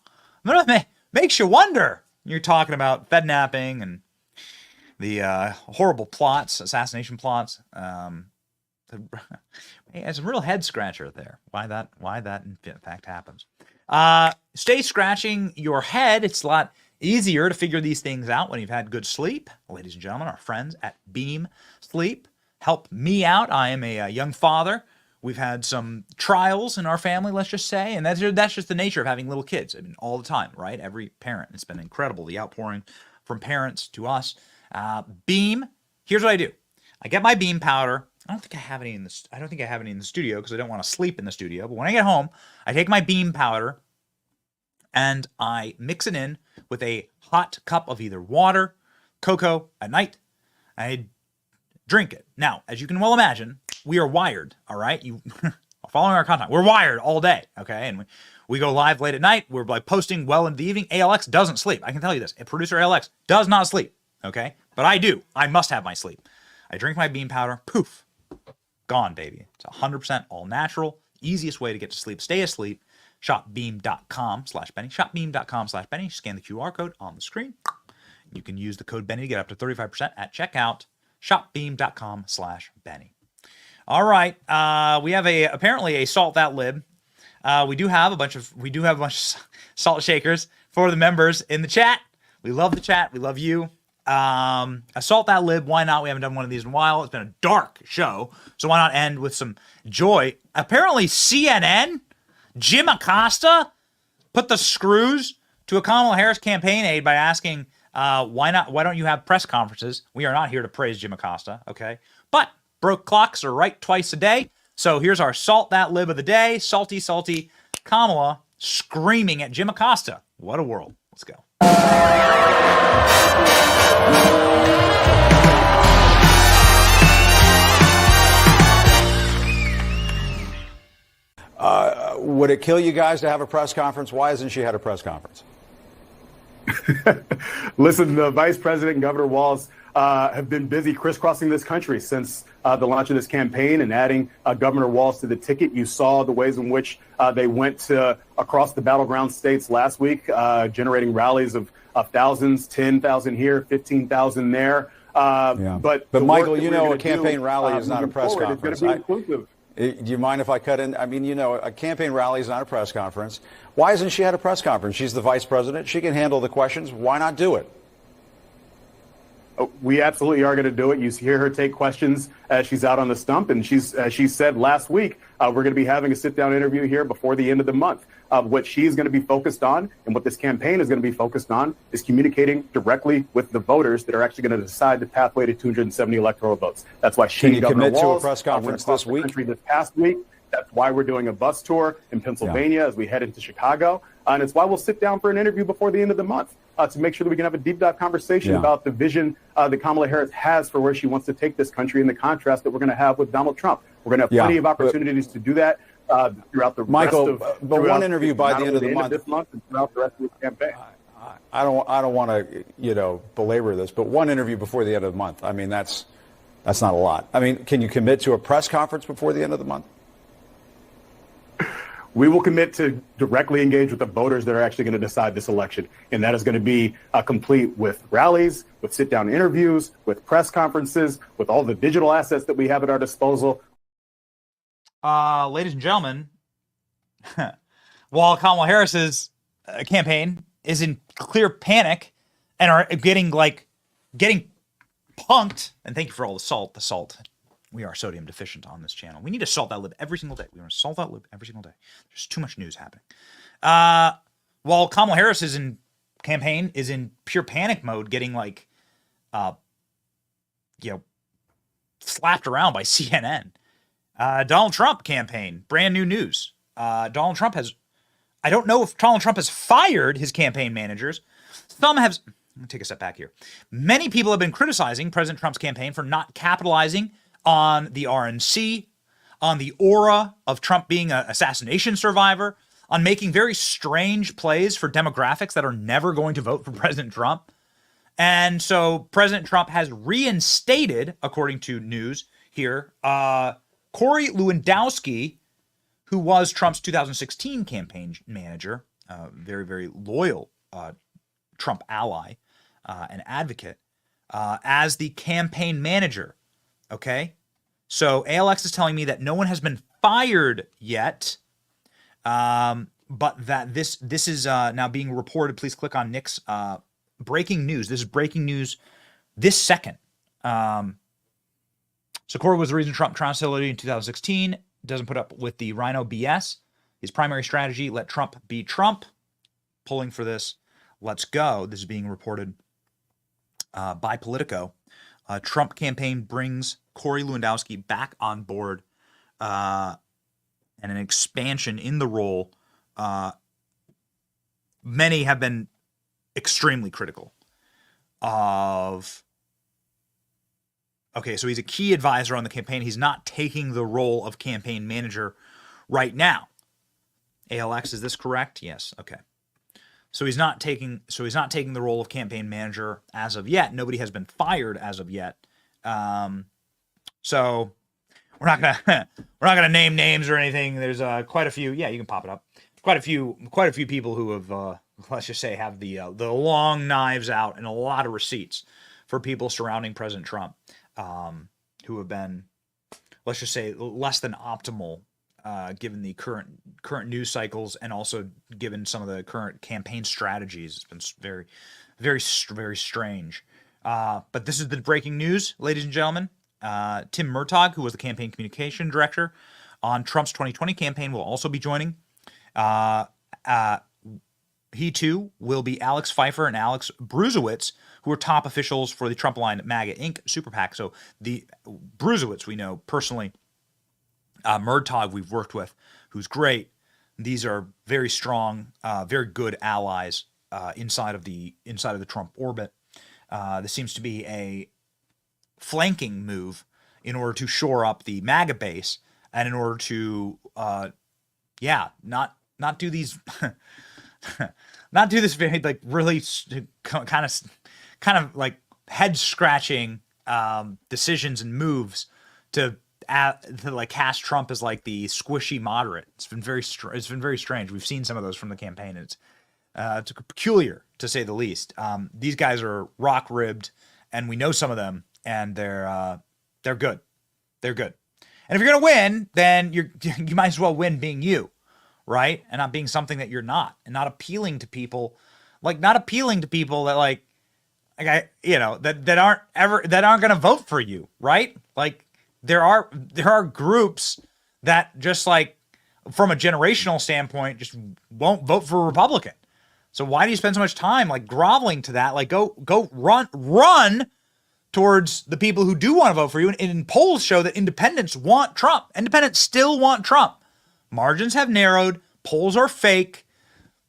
Makes you wonder. You're talking about Fednapping and the horrible plots, assassination plots. It's a real head scratcher there. Why that in fact happens. Stay scratching your head. It's a lot easier to figure these things out when you've had good sleep. Ladies and gentlemen, our friends at Beam Sleep help me out. I am a young father. We've had some trials in our family, let's just say, and that's just the nature of having little kids. I mean, all the time, right? Every parent. It's been incredible, the outpouring from parents to us. Beam. Here's what I do. I get my Beam powder. I don't think I have any in the studio because I don't want to sleep in the studio. But when I get home, I take my Beam powder and I mix it in with a hot cup of either water, cocoa at night. I drink it. Now, as you can well imagine, we are wired. All right, you following our content. We're wired all day. Okay, and we go live late at night. We're like posting well into the evening. ALX doesn't sleep. I can tell you this. A producer ALX does not sleep. Okay, but I do. I must have my sleep. I drink my Beam powder. Poof. Gone, baby. It's 100% all natural. Easiest way to get to sleep. Stay asleep. Shopbeam.com/Benny. Shopbeam.com/Benny. Scan the QR code on the screen. You can use the code Benny to get up to 35% at checkout. Shopbeam.com/Benny. All right. We have apparently a Salt That Lib. We do have a bunch of salt shakers for the members in the chat. We love the chat. We love you. Assault That Lib. Why not? We haven't done one of these in a while. It's been a dark show, so why not end with some joy? Apparently, CNN, Jim Acosta, put the screws to a Kamala Harris campaign aide by asking, "Why not? Why don't you have press conferences?" We are not here to praise Jim Acosta, okay? But broke clocks are right twice a day. So here's our Salt That Lib of the day. Salty, salty Kamala screaming at Jim Acosta. What a world. Let's go. Would it kill you guys to have a press conference? Why hasn't she had a press conference? Listen, the Vice President and Governor Walz have been busy crisscrossing this country since the launch of this campaign and adding Governor Walz to the ticket. You saw the ways in which they went across the battleground states last week, generating rallies of thousands, 10,000 here, 15,000 there. But Michael, you know, a campaign rally is not a press conference. It's going to be inclusive. Do you mind if I cut in? I mean, you know, a campaign rally is not a press conference. Why hasn't she had a press conference? She's the vice president. She can handle the questions. Why not do it? We absolutely are going to do it. You hear her take questions as she's out on the stump. And she said last week, we're going to be having a sit-down interview here before the end of the month. What she's going to be focused on and what this campaign is going to be focused on is communicating directly with the voters that are actually going to decide the pathway to 270 electoral votes. That's why she Can you commit to a press conference this week? This past week. That's why we're doing a bus tour in Pennsylvania as we head into Chicago. And it's why we'll sit down for an interview before the end of the month to make sure that we can have a deep dive conversation about the vision that Kamala Harris has for where she wants to take this country and the contrast that we're going to have with Donald Trump. We're going to have plenty of opportunities to do that throughout the Michael, rest of but one interview by the end of the month. This month and throughout the rest of the campaign. I don't want to, belabor this, but one interview before the end of the month. I mean, that's not a lot. I mean, can you commit to a press conference before the end of the month? We will commit to directly engage with the voters that are actually going to decide this election. And that is going to be complete with rallies, with sit-down interviews, with press conferences, with all the digital assets that we have at our disposal. Ladies and gentlemen, while Kamala Harris's campaign is in clear panic and are getting punked, and thank you for all the salt. We are sodium deficient on this channel. We need to salt that lib every single day. We want to salt that lib every single day. There's too much news happening. While Kamala Harris is in campaign is in pure panic mode, getting slapped around by CNN. Donald Trump campaign, brand new news. Donald Trump has, I don't know if Donald Trump has fired his campaign managers. Some have, let me take a step back here. Many people have been criticizing President Trump's campaign for not capitalizing on the RNC, on the aura of Trump being an assassination survivor, on making very strange plays for demographics that are never going to vote for President Trump. And so President Trump has reinstated, according to news here, Corey Lewandowski, who was Trump's 2016 campaign manager, very, very loyal Trump ally and advocate, as the campaign manager. Okay, so ALX is telling me that no one has been fired yet, but that this is now being reported. Please click on Nick's breaking news. This is breaking news this second. So Corey was the reason Trump trounced Hillary in 2016. Doesn't put up with the Rhino BS. His primary strategy, let Trump be Trump. Pulling for this. Let's go. This is being reported by Politico. Trump campaign brings Corey Lewandowski back on board and an expansion in the role. Many have been extremely critical of, okay, so he's a key advisor on the campaign. He's not taking the role of campaign manager right now. ALX, is this correct? Yes. Okay. So he's not taking the role of campaign manager as of yet. Nobody has been fired as of yet. So we're not gonna name names or anything. There's quite a few. Yeah, you can pop it up. Quite a few people who have let's just say have the long knives out and a lot of receipts for people surrounding President Trump, who have been, let's just say, less than optimal. Given the current news cycles and also given some of the current campaign strategies. It's been very, very, very strange. But this is the breaking news, ladies and gentlemen. Tim Murtaugh, who was the campaign communication director on Trump's 2020 campaign, will also be joining. He too will be Alex Pfeiffer and Alex Bruzewicz, who are top officials for the Trump-aligned MAGA Inc. Super PAC. So the Bruzewicz we know personally. Murtaugh we've worked with, who's great. These are very strong, very good allies inside of the Trump orbit. This seems to be a flanking move in order to shore up the MAGA base and in order to, not do these, not do this very really kind of like head scratching decisions and moves to cast Trump as like the squishy moderate. It's been very strange. We've seen some of those from the campaign. It's peculiar to say the least. These guys are rock ribbed, and we know some of them, and they're good. They're good. And if you're gonna win, then you might as well win being you, right? And not being something that you're not, and not appealing to people that aren't gonna vote for you, right? Like. There are groups that just like from a generational standpoint just won't vote for a Republican. So why do you spend so much time like groveling to that? Like go run towards the people who do want to vote for you. And polls show that independents want Trump. Independents still want Trump. Margins have narrowed. Polls are fake.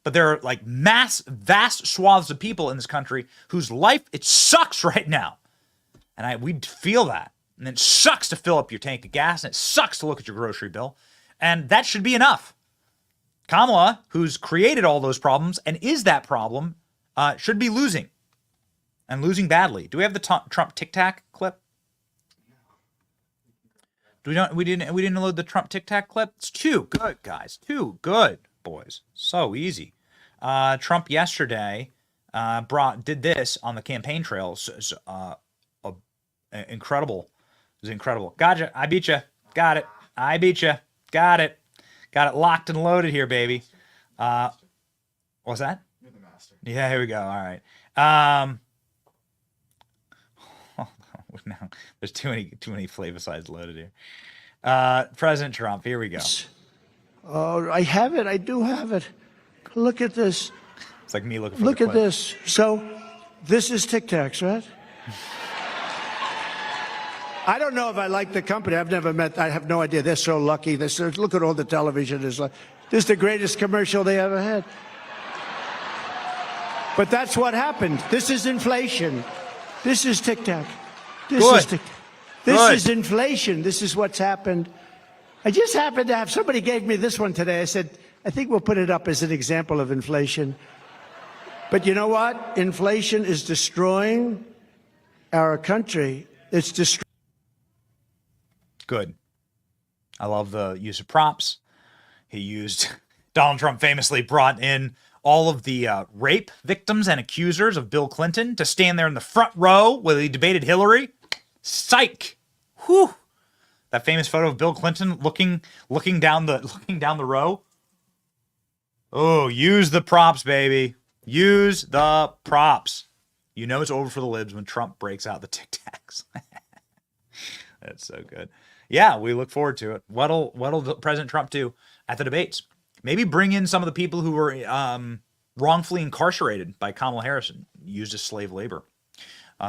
But there are like vast swaths of people in this country whose life, it sucks right now. And we feel that. And it sucks to fill up your tank of gas, and it sucks to look at your grocery bill. And that should be enough. Kamala, who's created all those problems and is that problem, should be losing, and losing badly. Do we have the Trump Tic Tac clip? We didn't load the Trump Tic Tac clip. It's too good, guys. Too good, boys. So easy. Trump yesterday did this on the campaign trail. Incredible. It was incredible. Gotcha. I beat you. Got it. I beat you. Got it. Got it locked and loaded here, baby. What's that? You're the master. Yeah, here we go. All right. Now there's too many flavor sides loaded here. President Trump, here we go. Oh, I have it. I do have it. Look at this. It's like me looking for Look the at clip. this. So, this is Tic Tacs, right? I don't know if I like the company. I've never met. I have no idea. They're so lucky. Look at all the television. This is the greatest commercial they ever had. But that's what happened. This is inflation. This is Tic Tac. This is inflation. This is what's happened. I just happened to have somebody gave me this one today. I said, I think we'll put it up as an example of inflation. But you know what? Inflation is destroying our country. It's destroying. Good. I love the use of props. Donald Trump famously brought in all of the rape victims and accusers of Bill Clinton to stand there in the front row while he debated Hillary. Psych. Whew. That famous photo of Bill Clinton looking down the row. Oh, use the props, baby. Use the props. You know it's over for the libs when Trump breaks out the Tic Tacs. That's so good. Yeah, we look forward to it. What'll President Trump do at the debates? Maybe bring in some of the people who were wrongfully incarcerated by Kamala Harris and used as slave labor.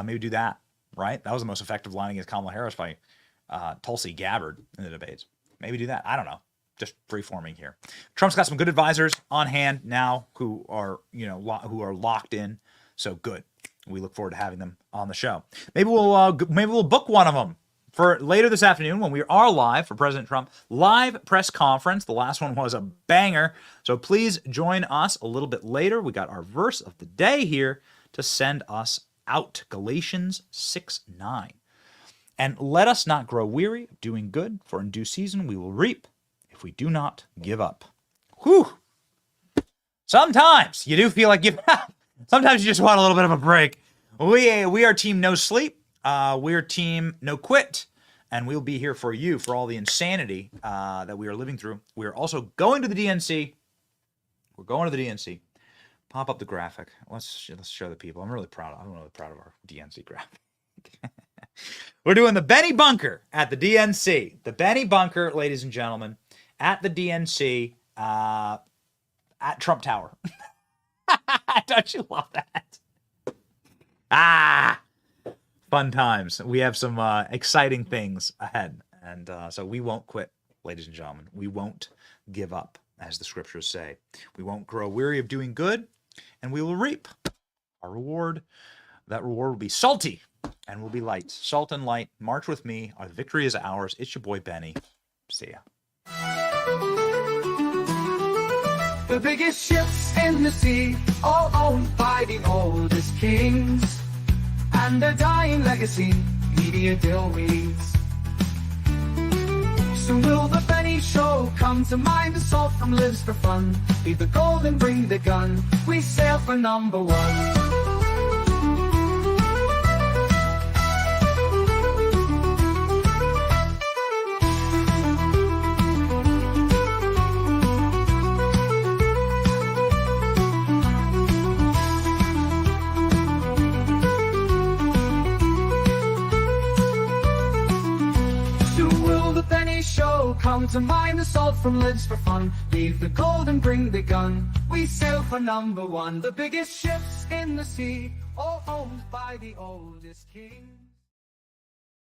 Maybe do that, right? That was the most effective line against Kamala Harris by Tulsi Gabbard in the debates. Maybe do that. I don't know. Just free-forming here. Trump's got some good advisors on hand now who are locked in. So good. We look forward to having them on the show. Maybe we'll book one of them for later this afternoon when we are live for President Trump live press conference. The last one was a banger. So please join us a little bit later. We got our verse of the day here to send us out. Galatians 6:9. And let us not grow weary of doing good, for in due season we will reap if we do not give up. Whew. Sometimes you do feel like giving up. Sometimes you just want a little bit of a break. We are team no sleep. We're team no quit. And we'll be here for you for all the insanity that we are living through. We are also going to the DNC. We're going to the DNC. Pop up the graphic. Let's show the people. I'm really proud of our DNC graphic. We're doing the Benny Bunker at the DNC. The Benny Bunker, ladies and gentlemen, at the DNC at Trump Tower. Don't you love that? Fun times. We have some exciting things ahead. And so we won't quit, ladies and gentlemen. We won't give up, as the scriptures say. We won't grow weary of doing good, and we will reap our reward. That reward will be salty and will be light. Salt and light. March with me. Our victory is ours. It's your boy, Benny. See ya. The biggest ships in the sea, all owned by the oldest kings. And a dying legacy, media deal weeds. Soon will the Benny Show come to mind. The salt from lives for fun. Leave the gold and bring the gun. We sail for #1. Show come to mind. The salt from lives for fun. Leave the gold and bring the gun. We sail for #1. The biggest ships in the sea, all owned by the oldest king.